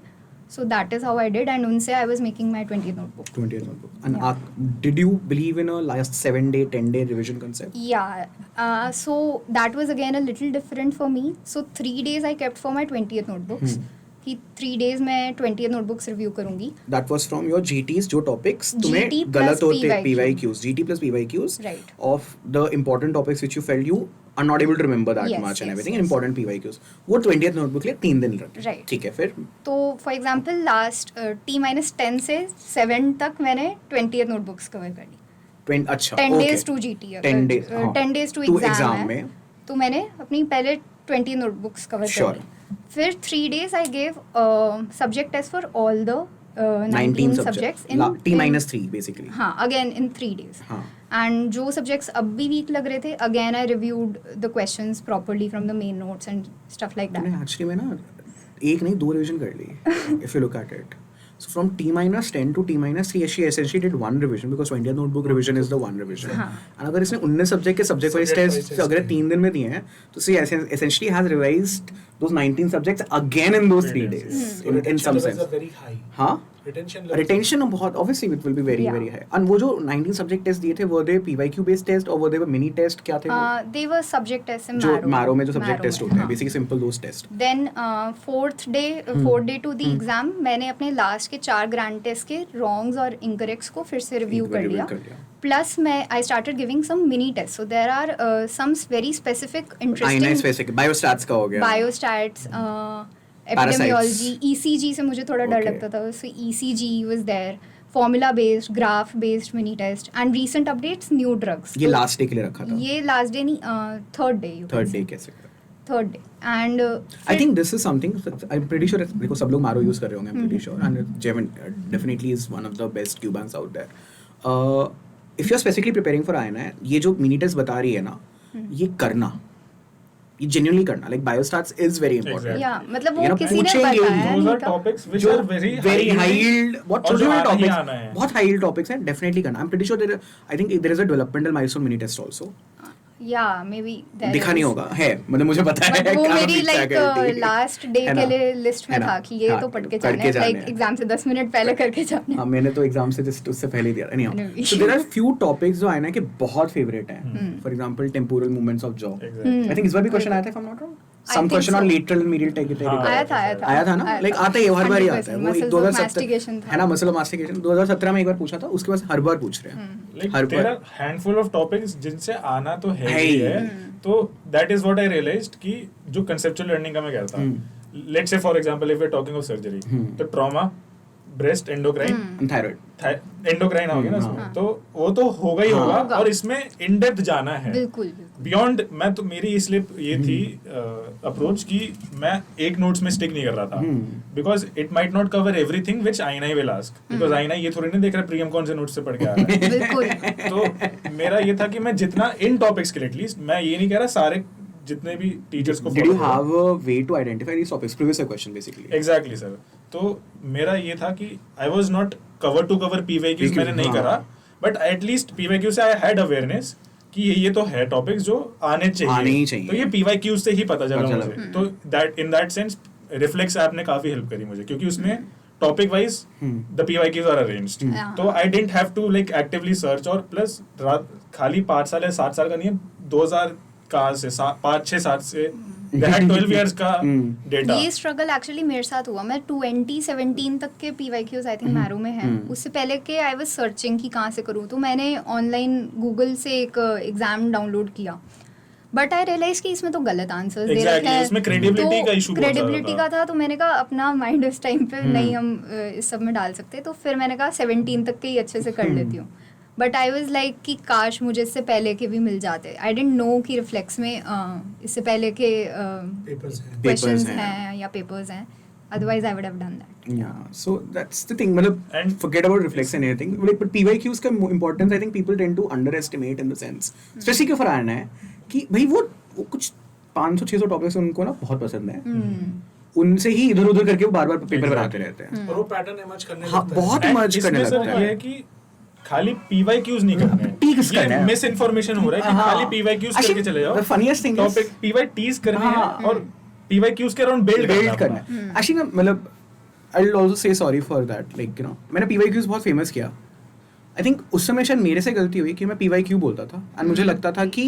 So that is how I did, and unse I was making my 20th notebook. 20th notebook. And Yeah. did you believe in a last 7-day, 10-day revision concept? Yeah, so that was again a little different for me. So 3 days I kept for my 20th notebooks. कि 3 days मैं 20th notebooks review करूँगी. That was from your GTs जो topics तुम्हें GT plus गलत होते PYQ. PYQs, GT plus PYQs Right. of the important topics which you felt you are not able to remember that Yes, much and yes, everything, yes. and important PYQs. वो 20th notebook लिए 3 दिन रखे. Right. ठीक है फिर? तो for example last T-10 से 7 तक मैंने 20th notebooks कवर कर ली. अच्छा 10 okay. days to GT. 10 days, हाँ. 10 days to To exam exam है. में. तो मैंने अपनी पहले 20 notebooks कवर Sure. कर ली. फिर 3 days I gave subject test for all the 19 subjects in T-3 basically. हाँ, again in 3 days. हाँ. And जो subjects अब भी weak लग रहे थे, again I reviewed the questions properly from the main notes and stuff like that. मैंने actually में ना एक नहीं 2 revision कर ली if you look at it. So from T-10 to T-3 she essentially did 1 revision because 20th notebook revision is the 1 revision. हाँ. And अगर इसने 19 subject के subject wise test अगर 3 दिन में दिए हैं तो she essentially has revised those 19 subjects again in those 3 days in some Retention sense. levels are very high. हाँ रिटेंशन बहुत obviously it will be very Yeah. very high. And वो जो 19 subject test दिए थे were they PYQ based test or were they mini test क्या थे वो? They were subject tests in जो Marrow. मैरो में जो subject Marrow test में, होते हैं हाँ. basically simple those test. Then fourth day to the exam मैंने अपने लास्ट के 4 ग्रैंड टेस्ट के रॉन्ग्स और इनकरेक्ट्स को फिर से रिव्यू कर लिया. Plus मैं I started giving some mini tests. So there are some very specific interesting INI specific biostats का हो गया. biostats, Parasites. epidemiology, ECG से मुझे थोड़ा डर Okay. लगता था. So ECG was there. Formula based, graph based mini test and recent updates new drugs. ये तो last day के लिए रखा था. ये last day नहीं third day. you can Third say. day कैसे? Third day and I think this is something I'm pretty sure देखो सब लोग मारो यूज कर रहे होंगे I'm pretty sure and Jevon definitely is one of the best Q banks out there. If you're specifically preparing for INI ये जो mini test बता रही है ना ये करना ये genuinely करना like biostats is very important. Exactly. yeah, मतलब You वो know, किसी ने पूछेंगे बताया ही। Those नहीं are था. topics which जो are very very high high yield बहुत और छोटे जो छोटे आना ही topics आना है. बहुत high yield topics हैं definitely करना. I'm pretty sure I think there is a developmental milestone mini test also. yeah, maybe there दिखा is. नहीं होगा है मतलब मुझे पता है But वो काफी मेरी अच्छा like करती है। लास्ट डे है के ना? लिए लिस्ट में है ना? था कि ये हाँ, तो पढ़ के करके जाना है जाना लाइक है। एग्जाम से 10 मिनट पहले करके जाना हाँ है. मैंने तो एग्जाम से जस्ट उससे पहले ही दिया anyhow. Anyway. So there are few topics जो आए ना कि बहुत फेवरेट हैं. For example temporal movements of jaw. Exactly. I think इस बार भी क्वेश्चन आया था if I'm not wrong. I Some think question on so. lateral and medial pterygoid. हाँ, आया था आया था ना लाइक आता है हर बार ही आता है 100% वो muscles of 2017 mastication था. है ना मसल ऑफ मास्टिकेशन 2017 में एक बार पूछा था उसके बाद हर बार पूछ रहे हैं Like her there bar are handful of topics जिनसे आना तो है है ही ही. है. तो that is what I realized कि जो conceptual learning का मैं कह रहा था. Let's say for example if we're talking of surgery तो trauma, breast, endocrine, thyroid endocrine हो गया ना हाँ. उसमें. तो वो तो होगा ही होगा होगा. और इसमें इन डेप्थ जाना है. बिल्कुल बिल्कुल. बियॉन्ड मैं तो मेरी इसलिए ये थी अप्रोच कि मैं एक नोट्स में स्टिक नहीं कर रहा था because it might not cover everything which INI will ask because INI ये थोड़ी नहीं देख रहा प्रीएम कौन से नोट्स से पढ़ के आ रहा है. बिल्कुल. तो मेरा ये था कि मैं जितना इन टॉपिक्स के लिए एटलीस्ट मैं ये नहीं कह रहा सारे जितने भी टीचर्स को Did you have a way to identify these topics? Previous question basically. Exactly sir. तो मेरा ये था कि I was not cover to cover PYQs मैंने नहीं हाँ. करा बट एटलीस्ट पीवाईक्यू से आई हैड अवेयरनेस कि ये तो है टॉपिक्स जो आने ही चाहिए. चाहिए. तो ये पीवाईक्यू से ही पता चला पता मुझे. चला. तो that in that sense Reflex app ने काफी हेल्प करी मुझे क्योंकि उसमें topic wise the PYQs are arranged. हाँ. तो I didn't have to like actively search और प्लस खाली 5 साल या 7 साल का नहीं है 2000 कहाँ से 5 6 7 से they had 12 years का डेटा. ये स्ट्रगल एक्चुअली मेरे साथ हुआ. मैं 2017 तक के पीवाईक्यूज आई थिंक मैरो में है. उससे पहले के आई वाज सर्चिंग कि कहाँ से करूँ. तो मैंने ऑनलाइन गूगल से एक एग्जाम डाउनलोड किया बट आई रियलाइज कि इसमें तो गलत आंसर्स दे रखे Exactly, हैं. उसमें credibility का issue बहुत ज्यादा क्रेडिबिलिटी था. का था. तो मैंने कहा अपना माइंड इस टाइम पे नहीं हम इस सब में डाल सकते. तो फिर मैंने कहा 17 तक के ही अच्छे से कर लेती हूँ. बट आई वॉज लाइक कि काश मुझे इससे पहले के भी मिल जाते. आई डेंट नो कि रिफ्लेक्स में इससे पहले के पेपर्स हैं क्वेश्चंस हैं. हैं या पेपर्स हैं. Otherwise I would have done that. Yeah, so that's the thing. मतलब And- forget about reflex and anything. But PYQs का importance I think people tend to underestimate in the sense, especially क्यों फराना है कि भाई वो कुछ 500-600 topics उनको ना बहुत पसंद है. उनसे ही इधर उधर करके वो बार बार पेपर Exactly. बनाते रहते हैं. और वो पैटर्न इमर्ज करने हाँ लगता है. बहुत And मर्ज करने इसमें सर लगता ये है. है कि खाली पीवाईक्यूज नहीं करने हैं. Ts करने ये हैं. मिस इन्फॉर्मेशन हो रहा है कि हाँ. खाली पीवाईक्यूज Actually, करके चले जाओ. the funniest thing is- topic PYTs करने हैं हाँ. और पीवाईक्यूज के अराउंड बिल्ड बिल्ड करना है. Actually ना मतलब I will also say sorry for that like you no मैंने PYQs बहुत फेमस किया. आई थिंक उस समय शायद मेरे से गलती हुई कि मैं PYQ बोलता था एंड मुझे लगता था कि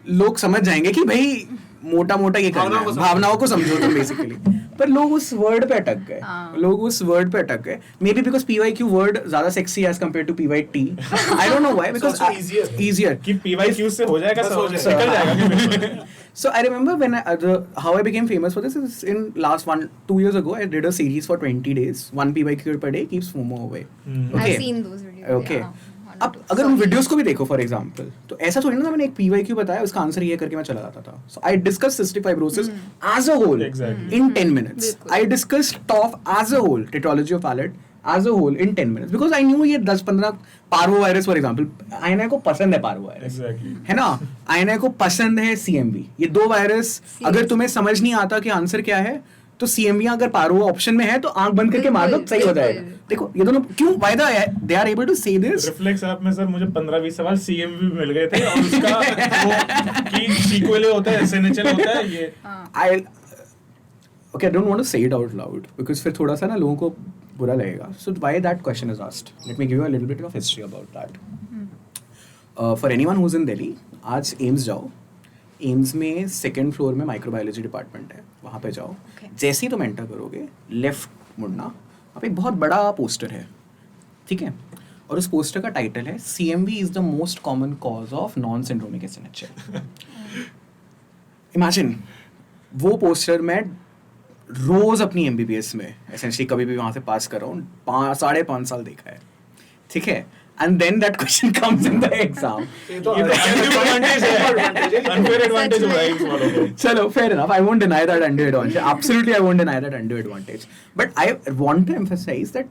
लोग समझ जाएंगे कि भाई मोटा मोटा ये करना है, भावनाओं को समझो तुम बेसिकली. पर लोग उस वर्ड पे अटक गए. लोग उस वर्ड पे अटक गए. Maybe because PYQ word ज्यादा sexy as compare to PYT. I don't know why because also easier. easier. कि पीवाईक्यूज से हो जाएगा बस सब हो जाएगा. निकल जाएगा. So I remember when how I became famous for this is in last 1-2 years ago I did a series for 20 days. 1 PYQ per day keeps FOMO away. I have seen those videos. Okay. अब अगर उन videos को भी देखो for example तो ऐसा थोड़ी ना मैंने एक PYQ बताया उसका आंसर ये करके मैं चला जाता था. So I discuss cystic fibrosis as a whole Exactly. In 10 minutes. बिल्कुल. I discuss TOF as a whole tetralogy of Fallot as a whole in 10 minutes because I knew ये 10-15 parvo virus for example INI को पसंद है parvo virus Exactly. है ना. INI को पसंद है CMV. ये दो वायरस अगर तुम्हें समझ नहीं आता कि आंसर क्या है तो CMV अगर पार्वो ऑप्शन में है तो आंख बंद करके मार दो सही हो जाएगा. देखो ये दोनों क्यों why they are able to say this. Reflex app में सर मुझे 15-20 सवाल सीएमवी मिल गए थे और उसका वो कि सीक्वल होता है एसएनएचएल होता है ये. I okay, I don't want to say it out loud because फिर थोड़ा सा ना लोगों को बुरा लगेगा. So why that question is asked? Let me give you a little bit of history about that. For anyone who's in Delhi, आज AIIMS जाओ. एम्स में सेकेंड फ्लोर में माइक्रोबायोलॉजी डिपार्टमेंट है, वहाँ पे जाओ. जैसे ही तुम एंटर करोगे लेफ्ट मुड़ना, वहाँ पे एक बहुत बड़ा पोस्टर है, ठीक है. और उस पोस्टर का टाइटल है CMV is the most common cause of non syndromic SNHL. Imagine वो पोस्टर मैं रोज अपनी MBBS में एसेंशियली कभी भी वहाँ से पास कर रहा हूँ, 5.5 साल देखा है, ठीक है. And then that question comes in the exam. ये तो unfair advantage हो रहा है इस वालों को. चलो, fair enough. I won't deny that undue advantage. Absolutely, I won't deny that undue advantage. But I want to emphasize that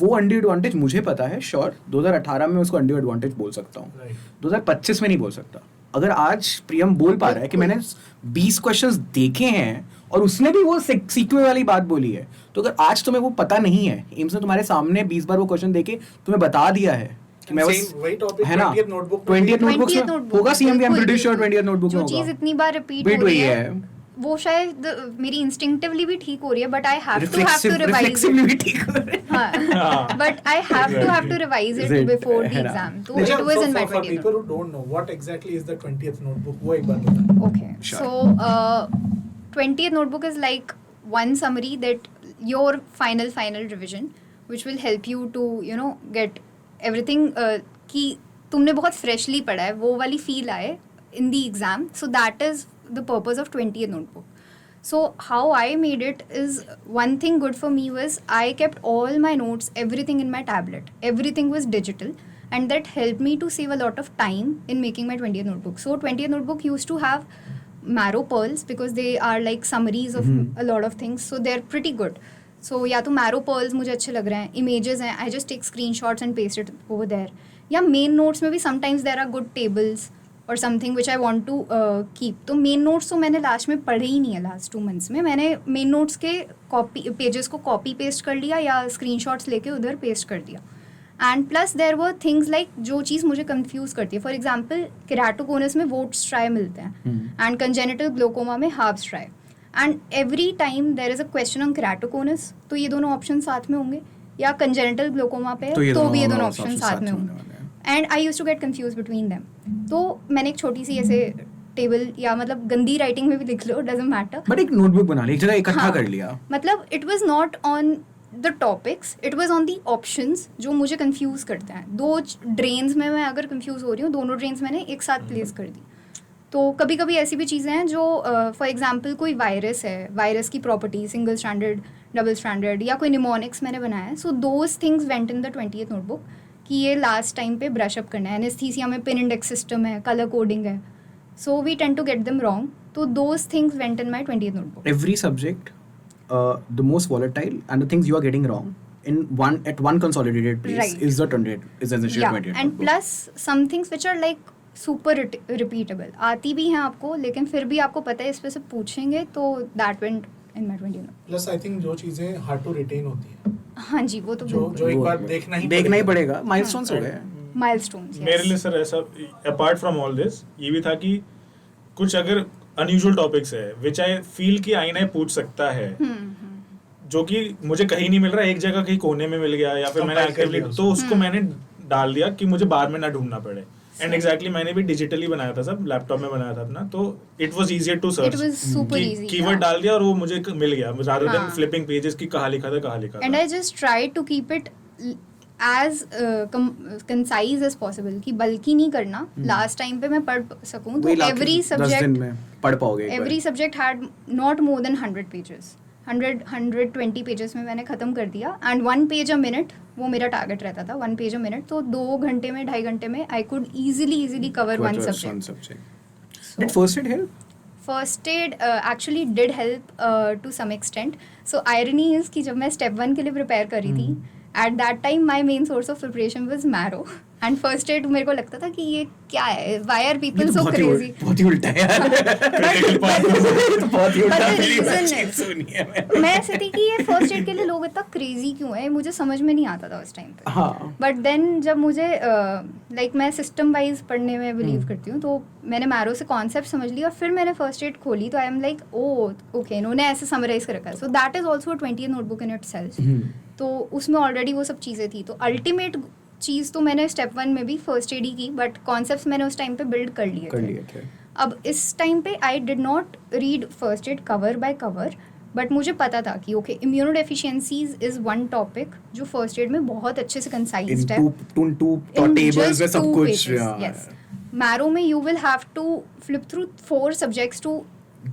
वो undue advantage मुझे पता है, sure, 2018 में उसको undue advantage बोल सकता हूँ, 2025 में नहीं बोल सकता. अगर आज प्रियम बोल पा रहा है कि मैंने 20 क्वेश्चंस देखे हैं और उसने भी वो सीक्वे वाली बात बोली है, तो अगर आज तुम्हें वो पता नहीं है, एम्स ने तुम्हारे सामने 20 बार वो क्वेश्चन देके तुम्हें बता दिया है कि मैं बस है ना 20th नोटबुक होगा CMV, I'm pretty sure 20th notebook में होगा. जो चीज इतनी बार रिपीट हो रही है वो शायद मेरी इंस्टिंक्टिवली भी ठीक हो रही है, but I have to revise reflexively भी ठीक हो रहा है. हाँ, but I have to revise it before the exam. So it was in my 20th. For people who don't know, what exactly is the 20th notebook? वो एक बार बताओ. Okay. Sure. So 20th notebook is like one summary that your final revision, which will help you to get everything कि तुमने बहुत freshly पढ़ा है, वो वाली feel आए in the exam. So that is the purpose of 20th notebook. So how I made it is, one thing good for me was I kept all my notes, everything in my tablet. Everything was digital, and that helped me to save a lot of time in making my 20th notebook. So 20th notebook used to have marrow pearls because they are like summaries of a lot of things. So they're pretty good. So या तो marrow pearls मुझे अच्छे लग रहे हैं, images हैं, I just take screenshots and paste it over there. या main notes में भी sometimes there are good tables और something which I want to keep. तो मेन नोट्स तो मैंने लास्ट में पढ़े ही नहीं है. लास्ट 2 months में मैंने मेन नोट्स के पेजेस को कॉपी पेस्ट कर लिया या स्क्रीनशॉट्स लेके उधर पेस्ट कर दिया. And plus there were things like जो चीज़ मुझे कंफ्यूज करती है. फॉर एग्जांपल केराटोकोनस में वोट्स ट्राई मिलते हैं एंड कंजेनिटल ग्लोकोमा में Haab's striae. And every time there is a question on keratoconus, तो ये दोनों ऑप्शन साथ में होंगे, या कंजेनिटल ग्लोकोमा पे तो भी ये दोनों ऑप्शन साथ में होंगे. And I use to get confuse between them. तो मैंने एक छोटी सी ऐसे टेबल या मतलब गंदी राइटिंग में भी लिख लो, डजंट मैटर, बट एक नोटबुक बना ली, एक जगह इकट्ठा कर लिया. मतलब it was not on the topics, it was on the options जो मुझे कंफ्यूज करते हैं. 2 ड्रेन्स में मैं अगर कंफ्यूज हो रही हूँ, दोनों ड्रेन्स मैंने एक साथ प्लेस कर दी. तो कभी कभी ऐसी भी चीज़ें हैं जो फॉर एग्जांपल कोई वायरस है, वायरस की property, single stranded, double stranded, या कोई निमोनिक्स मैंने बनाया है. So those things went in the 20th notebook कि ये लास्ट टाइम पे ब्रश अप करना है. एनेस्थीसिया में पिन इंडेक्स सिस्टम है, कलर कोडिंग है, so we tend to get them wrong. तो those things went in my 20th notebook. Every subject, the most volatile and the things you are getting wrong at one consolidated place Right. is the 20th is essentially Yeah, 20th and notebook. plus some things which are like super repeatable, आती भी हैं आपको, लेकिन फिर भी आपको पता है इस पे से पूछेंगे, तो that went in my 20th notebook. Plus I think जो चीजें हार्ड टू रिटेन होती है, हाँ जी, वो तो जो एक बार देखना ही पड़ेगा. माइलस्टोन्स हो गए. माइलस्टोन्स. मेरे लिए सर ऐसा, अपार्ट फ्रॉम ऑल दिस, ये भी था कि कुछ अगर अनयूजुअल टॉपिक्स है विच आई फील कि आईना पूछ सकता है, जो कि मुझे कहीं नहीं मिल रहा, एक जगह कहीं कोने में मिल गया, या फिर मैंने एक्टिवली, तो उसको मैंने डाल दिया कि मुझे बाद में ना ढूंढना पड़े. एंड एग्जैक्टली मैंने भी डिजिटली बनाया था, सब लैपटॉप में बनाया था अपना, तो it was easier to search. It was super easy, keyword yeah. डाल दिया और वो मुझे मिल गया, rather than हाँ. flipping pages कि कहाँ लिखा था. And I just tried to keep it as concise as possible, कि बल्कि नहीं करना. लास्ट टाइम पे मैं पढ़ सकूं, तो every subject had not more than 100 pages. 120 pages में मैंने ख़त्म कर दिया. एंड 1 page a minute वो मेरा टारगेट रहता था. 1 page a minute, तो 2 घंटे में, 2.5 घंटे में I could easily cover one subject. Did first aid help? First aid actually did help to some extent. So irony is कि जब मैं step 1 के लिए prepare कर रही थी, at that time my main source of preparation was marrow. And First Aid मेरे को लगता था कि ये क्या है, why are people so crazy. बहुत ही उल्टा है यार. बहुत ही उल्टा. मैं ऐसे थी कि ये फर्स्ट एड के लिए लोग इतना क्रेजी क्यों है, मुझे समझ में नहीं आता था उस टाइम पे. बट देन जब मुझे लाइक मैं सिस्टम वाइज पढ़ने में बिलीव करती हूँ, तो मैंने मैरो से कॉन्सेप्ट समझ लिया और फिर मैंने फर्स्ट एड खोली, तो I am like oh okay, इन्होंने ऐसे समराइज कर रखा है. So that is also 20th notebook in itself. तो उसमें ऑलरेडी वो सब चीज़ें थी. तो अल्टीमेट चीज़ तो मैंने स्टेप 1 में भी फर्स्ट एड ही की, बट कॉन्सेप्ट्स मैंने उस टाइम पे बिल्ड कर लिए थे. अब इस टाइम पे I did not read first aid cover by cover, but मुझे पता था कि ओके इम्यूनोडेफिशिएंसीज इज वन टॉपिक जो फर्स्ट एड में बहुत अच्छे से कंसाइज्ड है. टू टेबल्स में सब कुछ. यस, मैरो में you will have to flip through 4 subjects to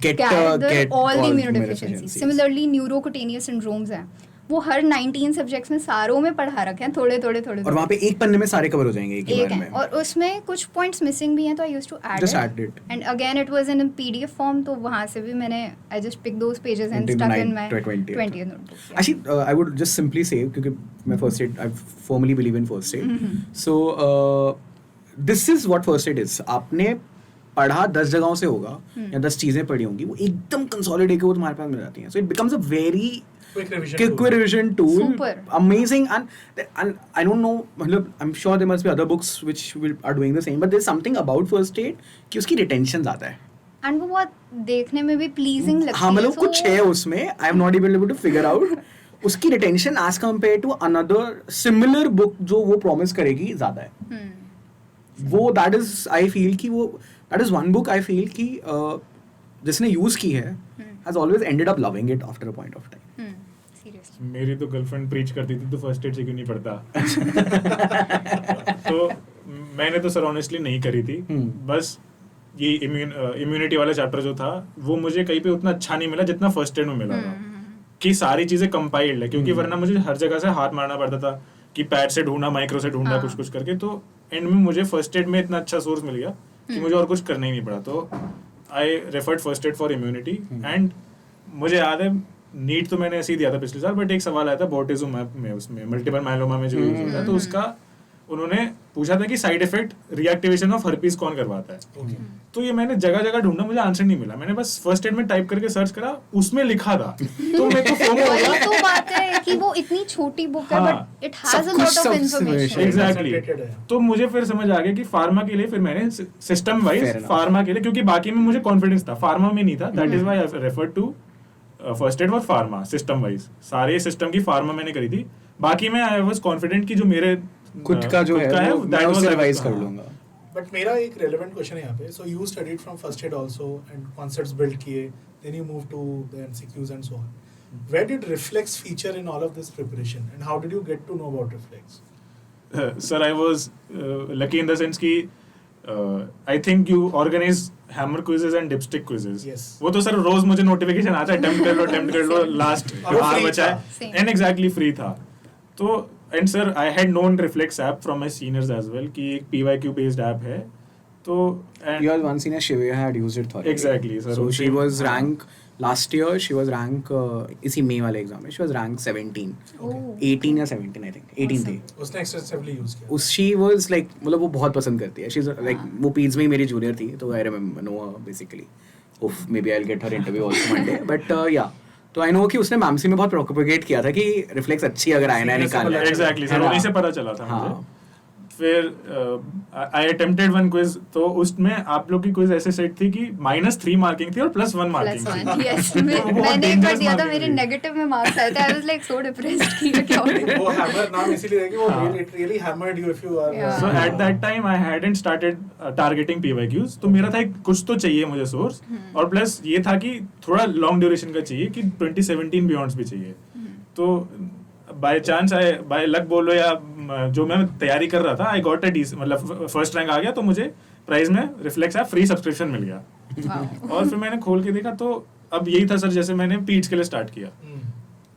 Get all the immunodeficiencies. immunodeficiencies. Similarly, neurocutaneous syndromes हैं, वो हर 19 सब्जेक्ट्स में सारों में पढ़ा रखे हैं थोड़े. और वहाँ पे एक पन्ने में सारे कवर हो जाएंगे एक ही बार में. और उसमें कुछ पॉइंट्स मिसिंग भी हैं, तो I used to Just add it. And again it was in PDF form, तो वहाँ से भी मैंने I just pick those pages and stuck in my 20th notebook. Actually, I would just simply say, क्योंकि मैं First Aid, I firmly believe in first aid. So this is what first aid is. आपने पढ़ा 10 जगहों से होगा या 10 चीजें पढ़ी होंगी, वो एकदम कंसोलिडेट के वो तुम्हारे पास मिल जाती हैं. So it becomes a very quick revision tool. Super. Amazing. And I don't know, मतलब I'm sure there must be other books which are doing the same, but there's something about first aid कि उसकी retention ज़्यादा है. And वो बहुत देखने में भी प्लीजिंग लगती है. हाँ, मतलब कुछ है उसमें, I am not able to figure out. उसकी retention as compared to another similar book जो वो promise करेगी ज़्यादा है. वो that is I feel कि वो that is one book I feel कि जिसने यूज की है has always ended up loving it after a point of time. Seriously मेरी तो गर्लफ्रेंड प्रीच करती थी तो फर्स्ट एड से क्यों नहीं पढ़ता. तो मैंने तो सर ऑनेस्टली नहीं करी थी. बस ये इम्यूनिटी वाला चैप्टर जो था वो मुझे कहीं पे उतना अच्छा नहीं मिला जितना फर्स्ट एड में मिला था, कि सारी चीजें कंपाइल्ड है. क्योंकि वरना मुझे हर जगह से हाथ मारना पड़ता था कि पैड से ढूंढना, माइक्रो से ढूंढना, कुछ करके. तो एंड में मुझे फर्स्ट एड में इतना अच्छा सोर्स मिल गया कि मुझे और कुछ करना ही नहीं पड़ा. तो I referred first add for immunity. And मुझे याद है नीट तो मैंने ऐसे ही दिया था पिछले साल, बट एक सवाल आया था बोर्टिज्म में, उसमें मल्टीपल माइलोमा में जो यूज होता है, तो उसका उन्होंने पूछा था कि side effect reactivation of herpes कौन करवाता है. तो ये मैंने जगह जगह ढूंढा, मुझे आंसर नहीं मिला. मैंने बस फर्स्ट एड में टाइप करके सर्च करा, उसमें लिखा था. तो मेरे को फोमो हो गया. वही तो बात है कि वो इतनी छोटी बुक है but it has a lot of information. Exactly. तो मुझे फिर समझ आ गया कि फार्मा के लिए फिर मैंने सिस्टम वाइज फार्मा के लिए, क्योंकि बाकी में मुझे कॉन्फिडेंस था, फार्मा में नहीं था. That is why I refer to First add for pharma system wise. सारे सिस्टम की फार्मा मैंने करी थी. बाकी में आई वाज कॉन्फिडेंट कि जो मेरे खुद का जो है मैं उसे रिवाइज कर लूंगा. बट मेरा एक रेलेवेंट क्वेश्चन है यहाँ पे. So you studied from first aid also and concepts build किए, then you move to the MCQs and so on. Where did reflex feature in all of this preparation, and how did you get to know about reflex? Sir, I was lucky in the sense कि I think you organize hammer quizzes and dipstick quizzes. Yes. वो तो sir रोज मुझे notification आता है, attempt कर लो last हार बचा है, and exactly free था. तो and sir, I had known Reflex app from my seniors as well कि एक PYQ based app है. तो your one senior Shivya had used it thoroughly. Exactly, sir. So she was rank last year. She was rank इसी May वाले exam में she was rank 17, 18 या 17 I think 18 थी. उसने extensively use किया. She was like, मतलब वो बहुत पसंद करती है. She's like वो पीज में ही मेरी जूनियर थी, तो I remember know her basically. Oof, maybe I'll get her interview also one day. But yeah. तो आई नो कि उसने मैमसी में बहुत प्रोपेगेट किया था कि रिफ्लेक्स अच्छी अगर आईना निकालना है. एग्जैक्टली सर, वहीं से पता चला था मुझे. फिर आई अटेम्प्टेड वन क्विज. तो उसमें आप लोग की क्विज ऐसे सेट थी कि -3 मार्किंग थी और +1 मार्किंग थी. यस, मैंने एक बार दिया था, मेरे नेगेटिव में मार्क्स आए थे. आई वाज लाइक सो डिप्रेस्ड कि क्या हो रहा है. वो हैमर नाम इसीलिए है कि वो it really hammered you if you are. So at that time I hadn't started targeting PYQs. तो मेरा था कुछ तो चाहिए मुझे सोर्स, और प्लस ये था कि थोड़ा लॉन्ग ड्यूरेशन का चाहिए, कि 2017 बियॉन्ड्स भी चाहिए. तो बाय चांस बाय लक बोलो या जो मैं तैयारी कर रहा था, आई गॉट अ मतलब फर्स्ट रैंक आ गया, तो मुझे प्राइस में रिफ्लेक्स ऐप फ्री सब्सक्रिप्शन मिल गया. और फिर मैंने खोल के देखा, तो अब यही था सर जैसे मैंने पीच के लिए स्टार्ट किया.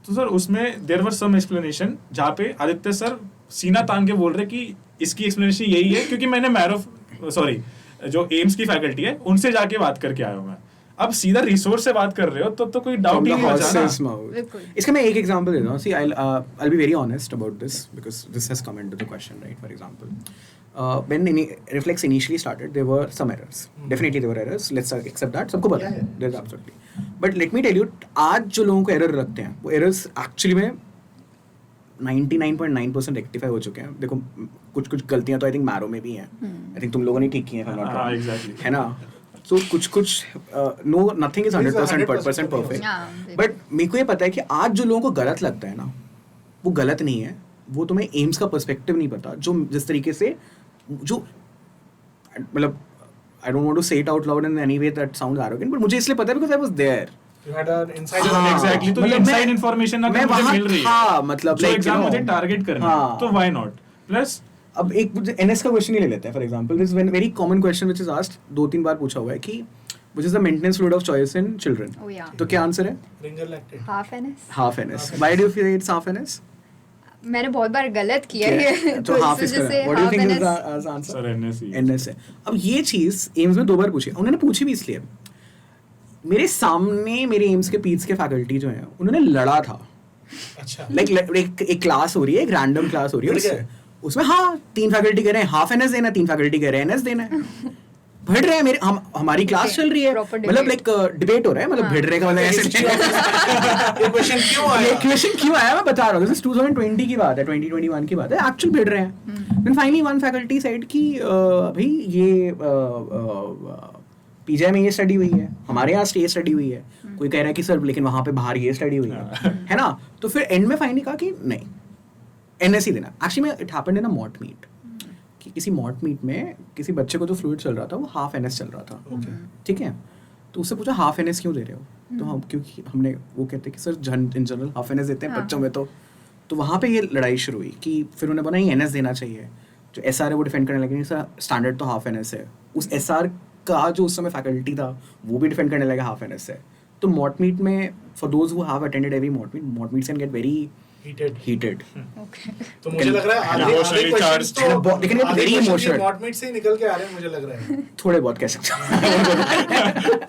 तो सर उसमें देयर वर सम एक्सप्लेनेशन जहाँ पे आदित्य सर सीना तान के बोल रहे कि इसकी एक्सप्लेनेशन यही है क्योंकि मैंने जो एम्स की फैकल्टी है उनसे जाके बात करके आया हूँ मैं. अब सीधा रिसोर्स से बात कर रहे हो तो कोई डाउट ही नहीं बचा ना. इसका मैं एक एग्जांपल देता हूँ. सी I'll be very honest about this because this has come into the question, right? For example, when Reflex initially started, there were some errors. Definitely there were errors. Let's accept that. सबको पता है. There's absolutely. But let me tell you, आज जो लोगों को error रखते हैं, वो errors actually में 99.9% रेक्टिफाई हो चुके हैं. देखो कुछ गलतियां तो आई थिंक मैरो में भी हैं. आई थिंक तुम लोगों ने ठीक की हैं, एग्जैक्टली, है ना. So कुछ nothing is 100% perfect. But मेरे को ये पता है कि आज जो लोगों को गलत लगता है ना, वो गलत नहीं है, वो तुम्हें एम्स का पर्सपेक्टिव नहीं पता, जो जिस तरीके से जो मतलब I don't want to say it out loud in any way that sounds arrogant, but मुझे इसलिए पता है because I was there. You had an inside हाँ, एग्जैक्टली. तो ये मतलब इनसाइड मैं- इन्फॉर्मेशन मैं अगर मुझे वहाँ मिल रही था, है, मतलब जो like, एग्जाम you know, मुझे टारगेट करना हाँ. है, तो व्हाई नॉट. प्लस अब एक एनएस का क्वेश्चन ही ले लेते हैं for example. This is very common question which is asked, 2-3 बार पूछा हुआ है कि which is the maintenance fluid of choice in children. Oh yeah. तो क्या आंसर है? ringer lactate. Half NS. Half NS. Why do you feel it's half NS? मैंने बहुत बार गलत किया है. तो हाफ इस इसका. वजह से what do you half think is NS. The answer? Sir NSC. NS है. अब ये चीज एम्स में 2 बार पूछी, उन्होंने पूछी भी इसलिए, मेरे सामने मेरे एम्स के पीच के फैकल्टी जो हैं उन्होंने लड़ा था. अच्छा. लाइक एक क्लास हो रही है, एक रैंडम क्लास हो रही है, बढ़ गया? उसमें हाँ 3 फैकल्टी कह रहे हैं हाफ एनएस देना, 3 फैकल्टी कह रहे हैं एनएस देना है. भिड़ रहे हैं मेरे, हमारी क्लास Okay, चल रही है, proper मतलब debate. लाइक डिबेट हो रहा है, मतलब हाँ. भिड़ रहे का मतलब ऐसे ये क्वेश्चन क्यों ये आया? क्वेश्चन क्यों आया मैं बता रहा हूँ. दिस इज 2020 की बात है, 2021 की बात है, एक्चुअल भिड़ रहे हैं. Then finally one faculty said कि भाई ये पीजीआई में ये स्टडी हुई है, हमारे यहाँ ये स्टडी हुई है. कोई कह रहा है कि सर लेकिन वहाँ पे बाहर ये स्टडी हुई है ना. तो फिर एंड में फाइनली कहा कि नहीं एनएस ही देना. एक्चुअली में it happened in a mock meet, कि किसी मॉक मीट में किसी बच्चे को जो फ्लूइड चल रहा था वो हाफ एनएस चल रहा था. Okay. ठीक है. तो उससे पूछा हाफ एनएस क्यों दे रहे हो, तो हम क्योंकि हमने वो कहते हैं कि sir in general half NS देते हैं हाँ. बच्चों में. तो वहाँ पे ये लड़ाई शुरू हुई कि फिर उन्होंने बोला नहीं एनएस देना चाहिए. जो एसआर है वो डिफेंड करने लगे, नहीं सर स्टैंडर्ड तो हाफ एनएस है. उस एसआर का जो उस समय फैकल्टी था वो भी डिफेंड करने लगा हाफ एनएस है. तो मॉक मीट में for those who have attended every mock meet can get very Heated. Heated. Okay. तो मुझे लग रहा है आधे Emotionally questions charged. तो लेकिन ये आधे very questions ये emotional. mot meet से ही निकल के आ रहे हैं मुझे लग रहा है. थोड़े बहुत कह सकते हैं.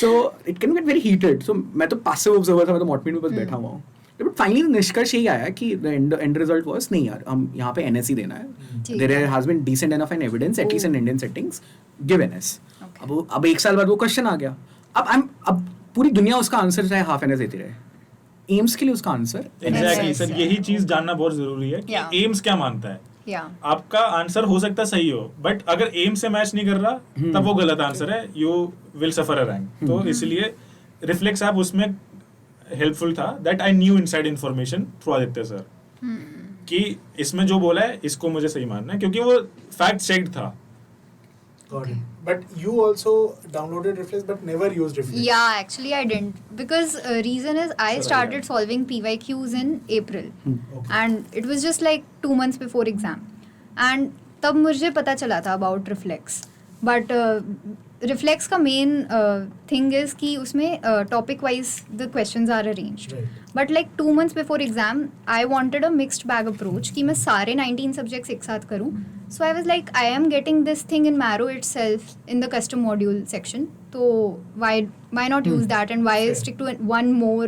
So it can get very heated. So मैं तो पैसिव ऑब्जर्वर था, मैं तो मॉक मीट में बस बैठा हुआ हूँ. बट फाइनली निष्कर्ष यही आया कि द एंड रिजल्ट वाज नहीं यार, हम यहाँ पे एनएस ही देना है. ठीक देयर है. Has been decent enough an evidence at least in Indian settings, give NS. Okay. अब 1 साल बाद वो क्वेश्चन आ गया. अब पूरी दुनिया उसका आंसर चाहे हाफ एनएस देती रहे, एम्स के लिए उसका आंसर एग्जैक्टली सर, NS, यही चीज जानना बहुत जरूरी है कि Yeah. एम्स क्या मानता है. Yeah. आपका आंसर हो सकता है सही हो, बट अगर एम से मैच नहीं कर रहा तब वो गलत आंसर है. You will suffer a rank. तो इसलिए रिफ्लेक्स ऐप उसमें हेल्पफुल था, that I knew inside information through Aditya sir, कि इसमें जो बोला है इसको मुझे सही मानना है, क्योंकि वो फैक्ट चेक्ड था. Got it. But you also downloaded Reflex but never used Reflex. Yeah, actually I didn't, because reason is I Sure, started yeah. solving PYQs in April, Okay. and it was just like 2 months before exam, and तब मुझे पता चला था about Reflex. But Reflex का main thing is कि उसमें topic wise the questions are arranged. Right. But like 2 months before exam, I wanted a mixed bag approach कि मैं सारे 19 subjects एक साथ करूँ. So I was like, I am getting this thing in Marrow itself in the custom module section. So why not use that, and why Fair. stick to one more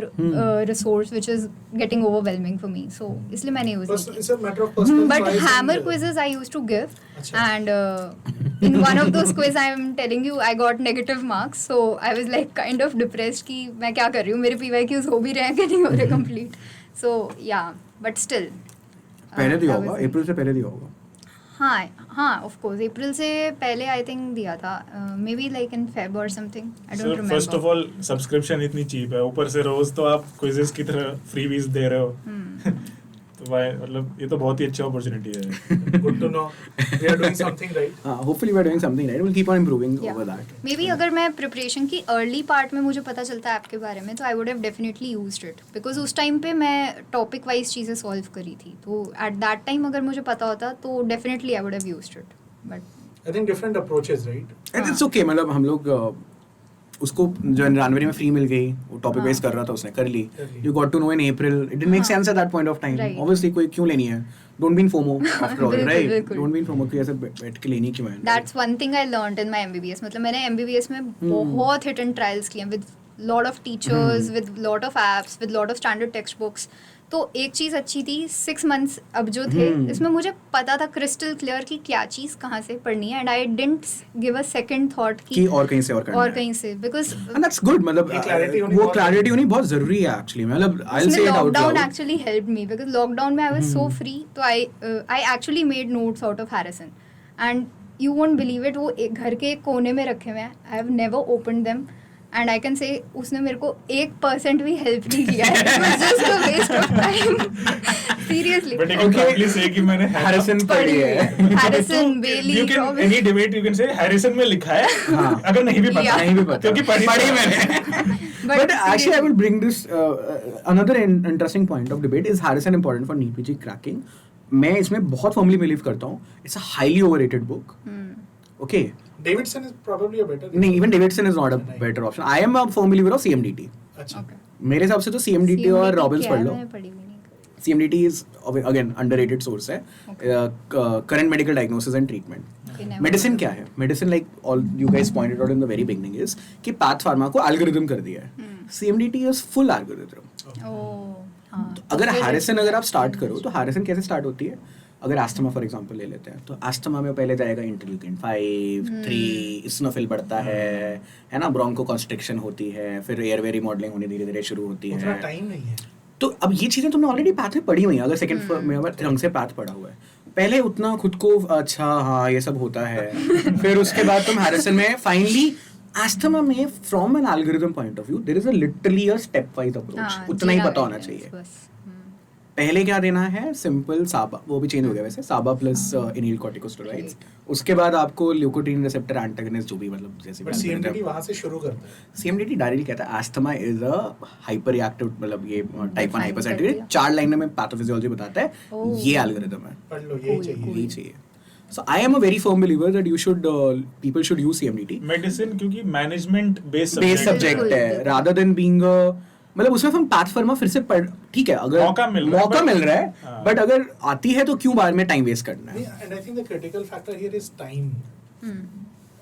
resource which is getting overwhelming for me. So इसलिए मैंने use नहीं It's a matter of personal but choice. hammer and, quizzes I used to give, Acha. and in one of those quiz I am telling you I got negative marks, so I was like kind of depressed कि मैं क्या कर रही हूँ, मेरे PYQs हो भी रहे हैं कि नहीं हो रहे complete. So yeah, but still पहले दिया that होगा, was- अप्रैल से पहले दिया होगा. हाँ ऑफ कोर्स अप्रैल से पहले आई थिंक दिया था, maybe like in Feb or something, I don't remember. First of all subscription इतनी चीप है, ऊपर से रोज तो आप क्विजेस की तरह फ्रीबीज दे रहे हो. तो भाई मतलब ये तो बहुत ही अच्छा अपॉर्चुनिटी है. good to know we are doing something right. Hopefully we are doing something right. We'll keep on improving Yeah. over that. May be अगर मैं प्रिपरेशन की अर्ली पार्ट में मुझे पता चलता है आपके बारे में, तो I would have definitely used it, because उस टाइम पे मैं टॉपिक वाइज चीज़ें सॉल्व करी थी. तो एट दैट टाइम अगर मुझे पता होता तो definitely I would have used it. But I think different approaches, right? And it's okay, मतलब हम लोग उसको जो जनवरी में फ्री मिल गई, वो टॉपिक वाइज कर रहा था, उसने कर ली. कर ली. You got to know in April. It didn't make हाँ. sense at that point of time. Right. Obviously कोई क्यों लेनी है? Don't be in FOMO after all, बिल्कुल, right? बिल्कुल. Don't be in FOMो कि ऐसे बैठ के लेनी क्यों है? That's one thing I learned in my MBBS. मतलब मैंने MBBS में बहुत हिट एंड ट्रायल्स किए with lot of teachers, with lot of apps, with lot of standard text books. तो एक चीज़ अच्छी थी, 6 months अब जो थे इसमें मुझे पता था क्रिस्टल क्लियर कि क्या चीज़ कहाँ से पढ़नी है, and I didn't give a second thought कि और कहीं से और करना और है. कहीं से, बिकॉज And that's good. मतलब ये clarity होनी वो बहुत clarity होनी बहुत जरूरी है actually. मतलब I'll say it out lockdown loud. Actually help me, because lockdown में आई वाज सो फ्री. तो I actually made notes out of Harrison, and you won't believe it, वो एक घर के एक कोने में रखे हुए हैं. I have never opened them, and I can say उसने मेरे को 1% भी हेल्प नहीं किया है. It was just a waste of time. Seriously. But you can Okay. probably say कि मैंने हैरिसन पढ़ी है. Harrison, Bailey, You can Robin. any debate you can say Harrison में लिखा है. हाँ. अगर नहीं भी पता. Yeah. नहीं भी पता. क्योंकि पढ़ी मैंने. But actually, I will bring this another interesting point of debate is Harrison important for NPG cracking? मैं इसमें बहुत firmly believe करता हूँ. It's a highly overrated book. Okay. Davidson is probably a better. नहीं, even Davidson is not a better option. I am a firm believer of CMDT. अच्छा. Okay. मेरे हिसाब से तो CMDT और Robbins क्या पढ़ है? लो. मैंने पढ़ी भी नहीं. CMDT is again underrated source है. Current medical diagnosis and treatment. Okay, never medicine mind. क्या है? Medicine like all you guys pointed out in the very beginning is कि path pharma को algorithm कर दिया है. CMDT is full algorithm. Oh, हाँ. तो अगर फिर हैरिसन अगर आप स्टार्ट explain करो तो हैरिसन कैसे स्टार्ट होती है? अगर एस्थमा फॉर एग्जांपल ले लेते हैं तो एस्थमा में पहले जाएगा इंटरल्यूकिन 5, 3, इस्नोफिल बढ़ता है ना, ब्रोंको कॉन्स्ट्रिक्शन होती है, फिर एयरवे रिमॉडलिंग होनी धीरे धीरे शुरू होती उतना है. टाइम नहीं है. तो अब ये चीजें तुमने ऑलरेडी पाथ में पढ़ी हुई हैं. अगर सेकंड में अगर ढंग से पाथ पढ़ा हुआ है, पहले उतना खुद को अच्छा हाँ ये सब होता है, फिर उसके बाद तुम हैरिसन में फाइनली एस्थमा में from an algorithm point of view there is a literally a step wise approach. हाँ, उतना ही जीरा पता होना guidelines, चाहिए. बस. पहले क्या देना है? सिंपल साबा, वो भी चेंज हो गया वैसे, साबा प्लस इनिल कॉर्टिकोस्टेरॉइड्स. उसके बाद आपको ल्यूकोट्रीन रिसेप्टर एंटागनिस्ट जो भी मतलब जैसे बट CMDT वहाँ से शुरू करता है. CMDT डायरेक्टली कहता है asthma is a hyper reactive, मतलब ये टाइप 1 Define हाइपरसेंसिटिविटी. कर दिया. 4 लाइनों में पैथोफिजियोलॉजी बताता है. Oh. ये एल्गोरिथम है, पढ़ लो यही चाहिए. यही चाहिए. So I am a very firm believer that you should people should use CMDT medicine क्योंकि मैनेजमेंट बेस्ड बेस सब्जेक्ट बिल्कुल, है बिल्कुल. rather than being a, मतलब उसमें हम पाथ फर्मा फिर से पढ़, ठीक है अगर मौका मिल रहा है, मौका but- मिल रहा है, हाँ. बट अगर आती है तो क्यों बाद में टाइम वेस्ट करना है? And I think the critical factor here is time. Hmm.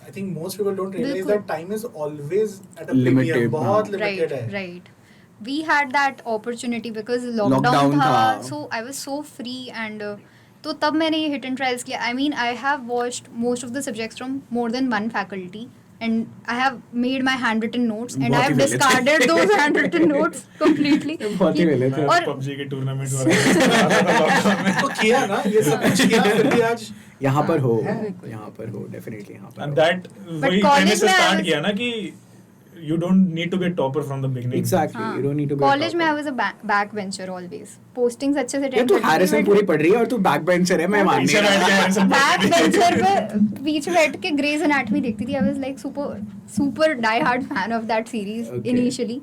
I think most people don't realize बिल्कुल. that time is always at a Limited, premium. बहुत हाँ. limited Right, है. right. We had that opportunity because Lockdown lockdown था, था. so I was so free and तो तब मैंने ये hit and trials किया. I mean, I have watched most of the subjects from more than one faculty and I have made my handwritten notes and I बहुत ही have पहले थे. discarded those handwritten notes completely. बहुत ही पहले थे. और PUBG के tournament हो रहे हैं. तो किया ना ये सब कुछ किया फिर भी आज यहाँ पर हो, है. यहाँ पर हो, डेफिनेटली यहाँ पर And हो. that वही college premise से में I start was- किया ना कि you don't need to get topper from the beginning. Exactly, you don't need to be a college में I topper. was a backbencher always. Postings अच्छे से ये attend तू करती थी, हैरिसन but- पूरी पढ़ रही है और तू बैक बेंचर है, मैं मान पीछे बैठ के Harrison बैक बेंचर पे बीच में बैठ के ग्रेज एनाटॉमी देखती थी. I was like super die hard fan of that series Okay. Initially.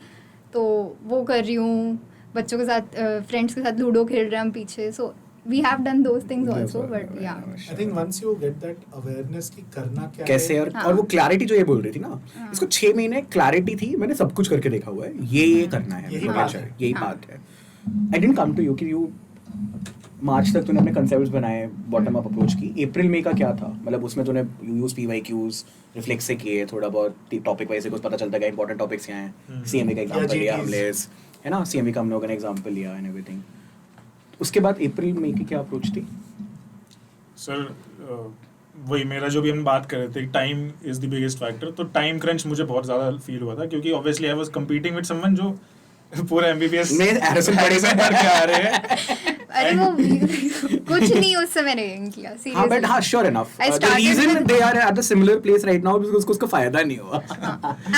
तो वो कर रही हूँ, बच्चों के साथ फ्रेंड्स के साथ लूडो खेल रहे हैं हम पीछे. So we have done those things also, but yeah I think once you get that awareness कि करना क्या कैसे है. और हाँ. और वो क्लैरिटी जो ये बोल रही थी ना, हाँ. इसको 6 महीने क्लैरिटी थी, मैंने सब कुछ करके देखा हुआ है, ये करना है, यही मतलब बात अच्छा, है. यही हाँ. बात है. I didn't come to you कि यू मार्च तक तूने अपने कंसेप्ट्स बनाए बॉटम अप अप्रोच की. अप्रैल मई का क्या था, मतलब उसमें तूने यूज PYQs रिफ्लेक्स से किए, थोड़ा बहुत टॉपिक वाइज से कुछ पता चलता है इंपॉर्टेंट टॉपिक्स क्या हैं. CMA का एग्जांपल लिया GTs. हमने, है ना, CMA का हम लोगों ने एग्जांपल लिया एंड एवरीथिंग. उसके बाद अप्रैल मई की क्या अप्रोच थी? सर वही मेरा जो भी हम बात कर रहे थे, time is the biggest factor. तो टाइम क्रंच मुझे बहुत ज्यादा फील हुआ था क्योंकि obviously I was competing with someone जो पूरा MBBS मैं Harrison पढ़े से पढ़ के आ रहे हैं. अरे वो कुछ नहीं उस समय नहीं किया हाँ बट हाँ seriously. Sure enough I the started reason with- they are at the similar place right now because उसको फायदा नहीं हुआ.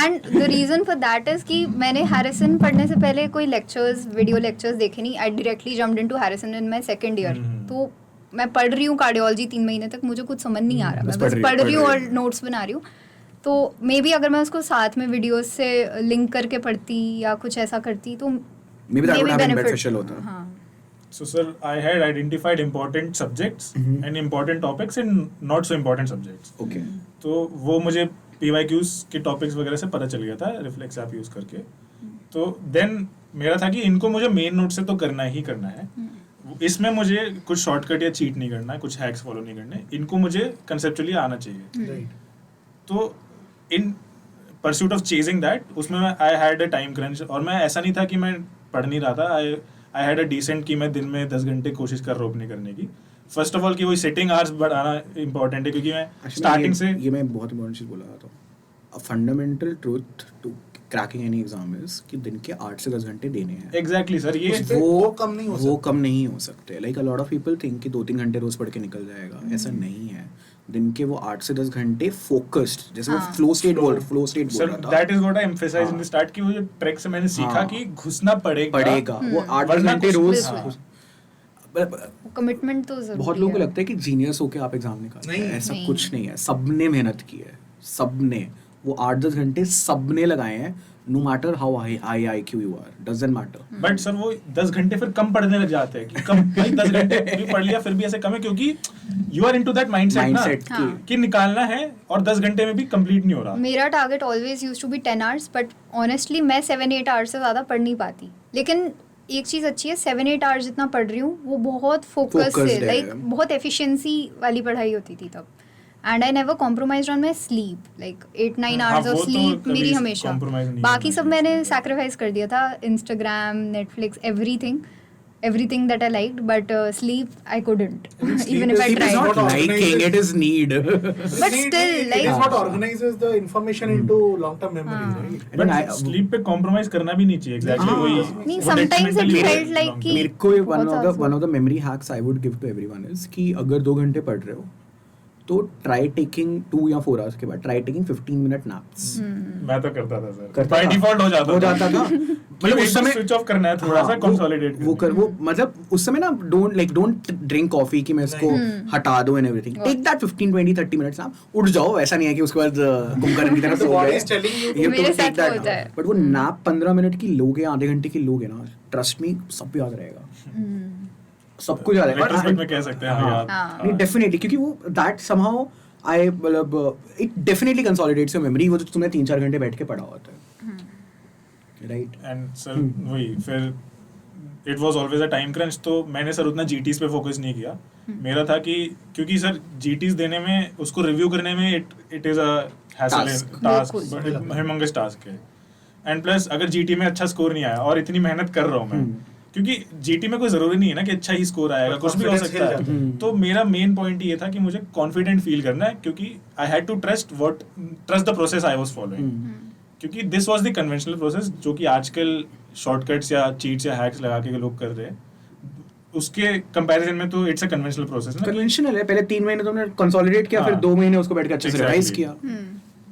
And the reason for that is कि मैंने हैरिसन पढ़ने से पहले कोई लेक्चर्स, वीडियो लेक्चर्स देखे नहीं. I directly jumped into Harrison in my second year. तो मैं पढ़ रही हूँ कार्डियोलॉजी 3 महीने तक, मुझे कुछ समझ नहीं आ रहा. मैं बस पढ़ रही हूँ और नोट्स बना रही हूँ. तो मे बी अगर मैं उसको साथ में वीडियोस से लिंक करके पढ़ती या कुछ ऐसा करती तो Maybe that would have been benefit. beneficial होता. हाँ. So sir, I had identified important subjects and important topics and not so important subjects. Okay. तो वो मुझे PYQs के टॉपिक्स वगैरह से पता चल गया था रिफ्लेक्स ऐप यूज़ करके. तो देन मेरा था कि इनको मुझे मेन नोट से तो करना ही करना है. इसमें मुझे कुछ शॉर्टकट या चीट नहीं करना है, कुछ हैक्स फॉलो नहीं करने. इनको मुझे कंसेप्चुअली आना चाहिए. Right. तो इन परस्यूट ऑफ चेजिंग दैट उसमें I had a time crunch. और मैं ऐसा नहीं था कि मैं पढ़ नहीं रहा था. आई हैड अ डिसेंट कि मैं दिन में 10 घंटे कोशिश कर रहा हूँ अपनी करने की. फर्स्ट ऑफ ऑल कि वही सिटिंग आवर्स बढ़ाना इंपॉर्टेंट है क्योंकि मैं स्टार्टिंग से ये मैं बहुत इंपॉर्टेंट चीज बोला था. A fundamental truth to cracking any exam is कि दिन के 8 से 10 घंटे देने हैं. एग्जैक्टली सर ये वो कम नहीं हो वो सकता. कम नहीं हो सकते. Like a lot of people think कि 2-3 घंटे रोज पढ़ के निकल जाएगा. ऐसा नहीं है. दिन के वो 8 से 10 घंटे फोकस्ड, जैसे मैं हाँ. फ्लो स्टेट बोल सर रहा था. That is what I emphasize in the हाँ. स्टार्ट कि वो जो ट्रैक से मैंने सीखा हाँ. कि घुसना पड़ेगा. पड़ेगा वो 8 वरना घंटे कुछ रोज. हाँ. कमिटमेंट तो जरूरी बहुत लोगों को है। लगता है कि जीनियस होके आप एग्जाम निकालते हैं, नहीं। ऐसा नहीं। कुछ नहीं है। सबने मेहनत की है, सबने, वो 8-10 घंटे सबने लगाए हैं, no matter how high IQ you are, doesn't matter. But sir वो 10 घंटे फिर कम पढ़ने लग जाते हैं कि कम भाई 10 घंटे भी पढ़ लिया फिर भी ऐसे कम है, क्योंकि you are into that mindset ना Mindset हाँ। कि निकालना है और 10 घंटे में भी कंप्लीट नहीं हो रहा। मेरा target always use to be 10 hours, but honestly मैं 7-8 आवर्स से ज़्यादा पढ़ नहीं पाती। लेकिन एक चीज़ अच्छी है, 7-8 आवर्स जितना पढ़ रही हूँ वो बहुत फोकस Focused से, है। लाइक बहुत एफिशिएंसी वाली पढ़ाई होती थी तब। And I never compromise on my sleep, like 8-9 हाँ, आवर्स वो ऑफ तो स्लीप कभी मेरी हमेशा। compromise नहीं बाकी करना सब चाहिए। मैंने सैक्रिफाइस कर दिया था, Instagram, Netflix, everything that I liked, but sleep I couldn't, even if I Sleep is tried. not Not liking, organized. it is need. But still, it like- is what organizes the information into long-term memory, right? And then but sleep पे compromise करना भी नहीं चाहिए exactly हाँ। वही नहीं, वो sometimes it detrimentally felt like long कि- मेरे को बहुत ज़्यादा one of the memory hacks I would give to everyone is कि अगर 2 घंटे पढ़ रहे हो तो ट्राई टेकिंग 2 या 4 आवर्स के बाद ट्राई टेकिंग 15 मिनट naps। मैं तो करता था सर करता बाय था। डिफॉल्ट हो जाता था मतलब उस समय स्विच ऑफ करना है थोड़ा सा हाँ, कंसोलिडेट वो मतलब उस समय ना डोंट ड्रिंक कॉफी कि मैं इसको हटा दूं and everything, take that 15-20-30 minutes आप उठ जाओ, ऐसा नहीं है कि उसके बाद कुंभकर्ण की तरह The सो body गए। is telling you to- You have to मेरे take साथ that. होता है। But वो नैप 15 मिनट की लोगे, आधे घंटे की लोगे ना, ट्रस्ट मी सब याद रहेगा, सब कुछ याद रहेगा। रेट्रोस्पेक्ट में कह सकते हैं हाँ, याद हाँ। नहीं डेफिनेटली, क्योंकि वो दैट समहाउ आई मतलब it definitely consolidates your memory, वो जो तुमने 3-4 घंटे बैठ के पढ़ा होता है, राइट? एंड सर वही फिर it was always a time crunch, तो मैंने सर उतना जीटीज पे फोकस नहीं किया। मेरा था कि क्योंकि सर जीटीज देने में, उसको रिव्यू करने में it is a hassle task, बिल्कुल। ह्यूमंगस टास्क है। एंड प्लस अगर जीटी में अच्छा स्कोर नहीं आया और इतनी मेहनत कर रहा हूँ मैं, क्योंकि जीटी में कोई जरूरी नहीं है ना कि अच्छा ही स्कोर आएगा, कुछ भी हो Confidence सकता हिल जाता है। तो मेरा मेन पॉइंट ये था कि मुझे कॉन्फिडेंट फील करना है, क्योंकि I had to trust the process I was following, क्योंकि this was the conventional process जो कि आजकल शॉर्टकट्स या चीट्स या हैक्स लगा के लोग कर रहे हैं, उसके कंपैरिजन में तो इट्स अ कन्वेंशनल प्रोसेस ना, कन्वेंशनल है। पहले 3 महीने तुमने कंसोलिडेट किया, फिर हाँ। 2 महीने उसको बैठ के अच्छे से Exactly. रिवाइज किया।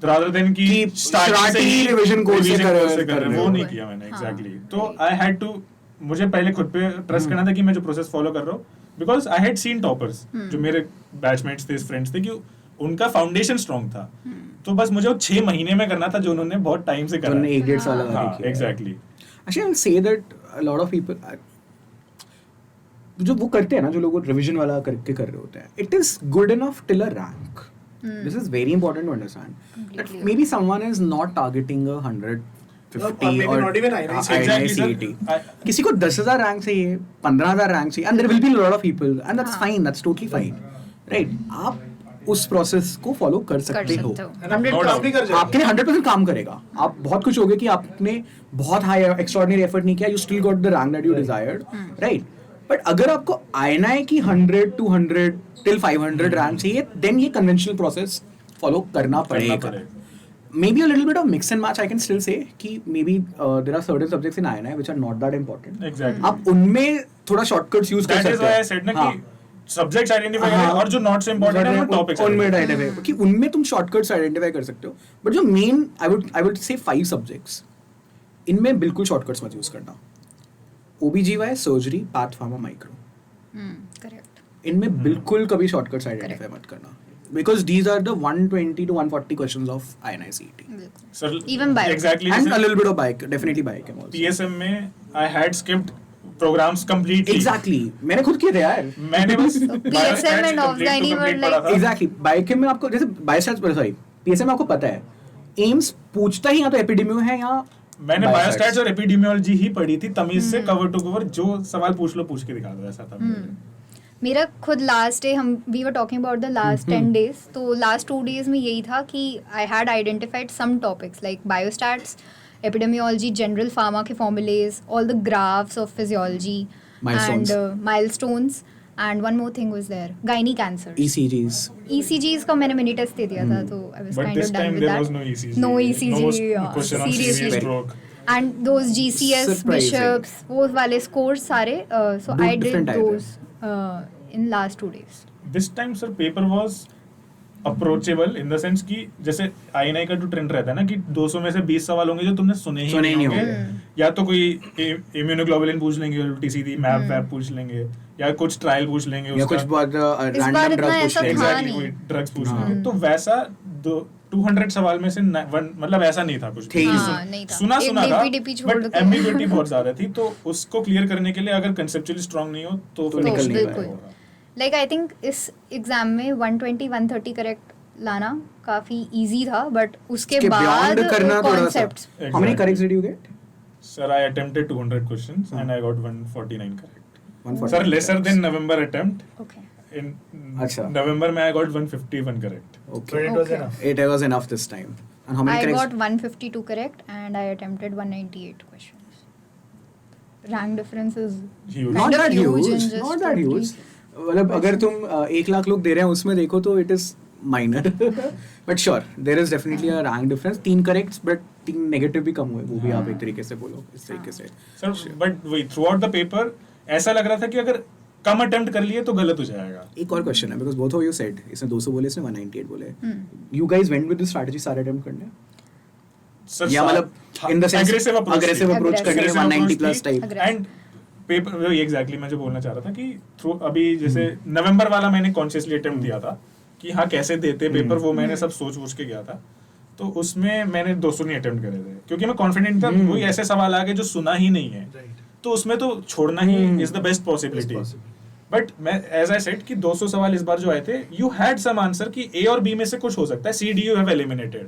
rather than कि कि starting से ही revision course से revision कर- course से कर रहे वो हो। नहीं किया मैंने एग्जैक्टली। तो आई हैड टू, मुझे पहले खुद पे ट्रस्ट करना था कि मैं जो प्रोसेस फॉलो कर रहा हूँ, because I had seen toppers जो मेरे बैचमेट्स थे, फ्रेंड्स थे, कि उनका फाउंडेशन स्ट्रॉन्ग था। तो बस मुझे वो 6 महीने में करना था जो उन्होंने बहुत टाइम से करा उन्होंने है। 1-1.5 साल लगा हाँ के किया। Exactly. Actually, I will say that a lot of people जो वो करते हैं ना, जो लोग रिवीजन वाला करके कर रहे होते हैं, it is good enough till a rank. This is very important to understand. That Completely. maybe someone is not targeting a 150 Or maybe or not even INI CET. Exactly, sir. CET. किसी को 10,000 rank चाहिए, 15,000 rank चाहिए, and there will be a lot of people, and that's fine, that's totally fine, right? आप उस process को follow कर सकते हो। And आप 100% काम भी कर जाएंगे। आपके लिए 100% काम करेगा। आप बहुत कुछ होगे कि आपने बहुत हाई एक्स्ट्राऑर्डिनरी एफर्ट नहीं किया, you still got the rank that you desired, right? But अगर आपको INI की 100 200 till 500 रैंक चाहिए, देन ये कन्वेंशनल प्रोसेस फॉलो करना पड़ेगा। Maybe a little bit of mix and match, I can still say कि maybe there are certain subjects in INI which are not that important. Exactly. आप उनमें थोड़ा shortcuts use कर That सकते is हो। why I said ना हाँ। कि सब्जेक्ट्स आइडेंटिफाई करें और जो नॉट सो इम्पोर्टेंट है वो टॉपिक्स उनमें आइडेंटिफाई कि उनमें तुम शॉर्टकट्स आइडेंटिफाई कर सकते हो, बट जो मेन आई वुड से 5 सब्जेक्ट्स, इनमें बिल्कुल शॉर्टकट्स मत यूज करना। OBGY, surgery, path, pharma, micro, correct. इनमें बिल्कुल कभी शॉर्टकट्स आइडेंटिफाई मत करना, because these are the 120 to 140 questions of INI CET, sir Even bio. Exactly and a little bit of bio, definitely biochem also. PSM में I had skipped programs completely. Exactly, मैंने खुद किए थे यार। मैंने बस PSM and Obs-Gyne were like- Exactly, biochem में आपको जैसे बायोस्टैट्स, सॉरी PSM में आपको पता है, एम्स पूछता ही या तो एपिडेमियो है या मैंने biostats. बायोस्टैट्स और एपिडेमियोलॉजी ही पढ़ी थी तमीज से, कवर टू कवर, जो सवाल पूछ लो पूछ के दिखा दो, ऐसा था मेरे लिए। मेरा खुद लास्ट डे, हम we were talking about the last 10 days, तो लास्ट 2 days में यही था कि I had identified some topics like biostats, epidemiology, general pharma के formulae, all the graphs of physiology Milestones. And milestones, and one more thing was there, gynae cancer. ECGs. ECGs का मैंने mini test दे दिया था, तो I was But kind this of done time with there that. was no ECG. No ECG, No question on serious seriously. stroke. And those GCS, Surprising. bishops, वो वाले scores सारे, so दो I did different type those in last 2 days. This time sir paper was approachable in the sense कि जैसे आई का जो trend रहता है ना कि 200 में से 20 सवाल होंगे जो तुमने सुने ही नहीं होंगे, या तो कोई इम्यूनोग्लोबुलिन पूछ लेंगे उल्टी सीधी, मैप वैप पूछ लेंगे, या कुछ ट्रायल पूछ लेंगे, या कुछ बहुत रैंडम ड्रग पूछ लेंगे, एग्जैक्टली कोई ड्रग्स पूछ लेंगे। तो वैसा 200 सवाल में से मतलब ऐसा नहीं था कुछ, नहीं था। सुना था, छोड़ बट एम्बिग्युइटी बहुत ज्यादा थी। तो उसको क्लियर करने के लिए अगर कंसेप्चुअली स्ट्रांग नहीं हो तो फिर निकल नहीं पाएगा। लाइक आई थिंक इस एग्जाम में 120-130 करेक्ट लाना काफी इजी था, बट उसके बाद करना थोड़ा सा। Concepts. How many corrects did you get? Sir, I attempted 200 questions and I got 149 correct. 149 Sir, lesser than November attempt. Okay. In अच्छा. November में I got 151 correct. Okay. But it was Okay. enough. It was enough this time. And how many I corrects? got 152 correct and I attempted 198 questions. Rank difference is Huge. Not kind of that huge huge. in just Not that 2-3 huge. मतलब अगर तुम 1 लाख लोग दे रहे हैं उसमें देखो तो it is minor. But sure, there is definitely a rank difference. 3 corrects but 3 negative भी कम हुए, वो भी आप एक तरीके से बोलो इस तरीके से. Sir, but wait, throughout the paper ऐसा लग रहा था कि अगर कम अटेम्प्ट कर लिए तो गलत हो जाएगा। एक और क्वेश्चन है, because both of you said इसने 200 बोले, इसने 198 बोले. You guys went with the strategy सारे अटेम्प्ट करने? Sir, या मतलब in the sense aggressive approach करनी है 190 plus type. एंड पेपर वही एग्जैक्टली मैं जो बोलना चाह रहा था कि थ्रू अभी जैसे नवंबर वाला मैंने कॉन्शियसली अटेम्प्ट दिया था कि हाँ कैसे देते पेपर, वो मैंने सब सोच के गया था। तो उसमें मैंने 200 नहीं अटेम्प्ट करे थे क्योंकि मैं कॉन्फिडेंट था वही ऐसे सवाल आ गए जो सुना ही नहीं है, तो उसमें तो छोड़ना he is the best possibility. But मैं एज आई सेड कि 200 सवाल इस बार जो आए थे, यू हैड सम आंसर कि ए और बी में से कुछ हो सकता है, C D you have eliminated.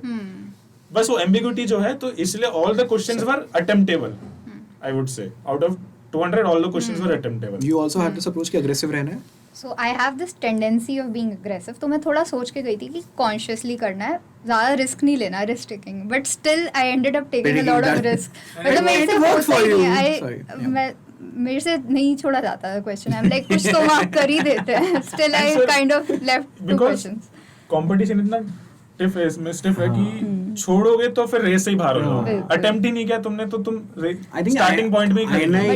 बस वो एम्बिग्यूटी जो है, तो इसलिए all the questions were attemptable, I would say out of 200 all the questions were attemptable. You also had this approach कि aggressive रहना है? So I have this tendency of being aggressive. तो मैं थोड़ा सोच के गई थी कि consciously करना है, ज़्यादा रिस्क नहीं लेना, risk taking. But still I ended up taking a lot of risk. मतलब मेरे से होता ही नहीं, मैं मेरे से नहीं छोड़ा जाता है क्वेश्चन। I'm like कुछ तो आप कर ही देते हैं। Still I kind of left 2 questions. Competition इतना स्टिफ है कि छोड़ोगे तो फिर रेस से ही बाहर हो जाओगे। अटेम्प्ट ही नहीं किया तुमने तो तुम स्टार्टिंग पॉइंट में ही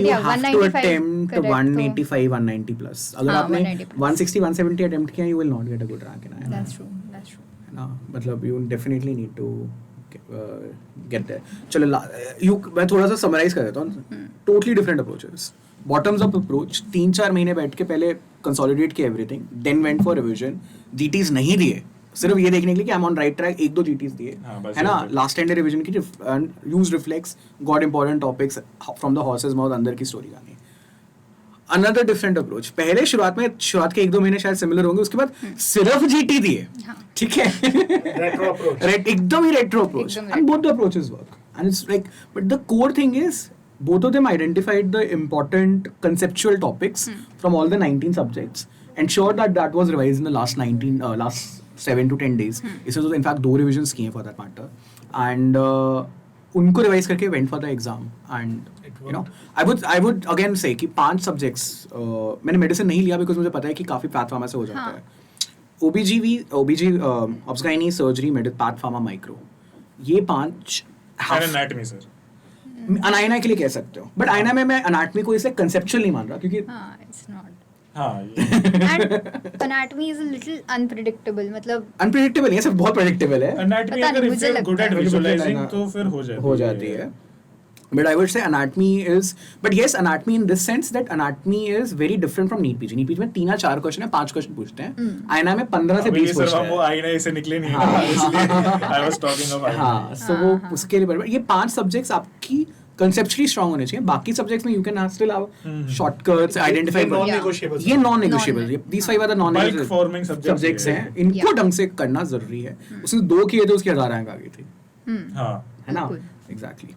you have to attempt 185 190 plus. अगर आपने 160 170 attempt किया, you will not get a good rank in IIM. That's true. है ना, मतलब you definitely need to get there. चलो मैं थोड़ा सा समराइज कर देता हूँ. Totally different approaches. Bottoms up approach, 3-4 महीने बैठ के पहले कंसोलिडेट किया everything, then went for revision, GTs नहीं दिए सिर्फ ये देखने के लिए कि I am on right track, 1-2 GTs दिए, है ना, लास्ट टाइम रिवीजन की, use reflex, got important topics from the horse's mouth, अंदर की स्टोरी गानी. अनदर डिफरेंट अप्रोच, पहले शुरुआत के 1-2 महीने शायद सिमिलर होंगे, उसके बाद सिर्फ जीटी दिए, ठीक है, रेट्रो अप्रोच, एकदम ही retro approach, and both the approaches work, and it's like, but the core thing is both of them identified the important conceptual topics from all the 19 subjects, ensured that was revised in the last 7 to 10 days. इससे तो in fact 2 revisions किए for that matter, and उनको revise करके went for the exam, and you know I would again say कि 5 subjects मैंने medicine नहीं लिया because मुझे पता है कि काफी path pharma से हो जाता है. OBG obs-gynae, surgery, path pharma, micro, ये 5 anatomy sir, अनाइना के लिए कह सकते हो, बट आइना में मैं अनाटमी को इसलिए कंसेप्चुअल नहीं मान रहा क्योंकि it's not. And anatomy is a little unpredictable, मतलब अनप्रेडिक्टेबल नहीं है, सिर्फ बहुत प्रेडिक्टेबल है. anatomy अगर if you're good at visualizing तो फिर हो जाती है. But I would say anatomy is, but yes, anatomy in this sense that anatomy is very different from NEET PG. NEET PG में 3 या 4 क्वेश्चन है, 5 क्वेश्चन पूछते हैं. आइना में 15 से 20 क्वेश्चन है. वो आइना से निकले नहीं है, इसलिए I was talking of आइना. हाँ, so वो उसके लिए बराबर. ये 5 सब्जेक्ट्स आपकी conceptually strong होने चाहिए. बाकी सब्जेक्ट्स में you can still have shortcuts, identify. ये non-negotiable. These 5 are the non-negotiable bulk forming subjects हैं. इनको ढंग से करना जरूरी है. उसने 2 किए थे, उसकी 1000 रैंक आ गई थी. हाँ, है ना? Exactly.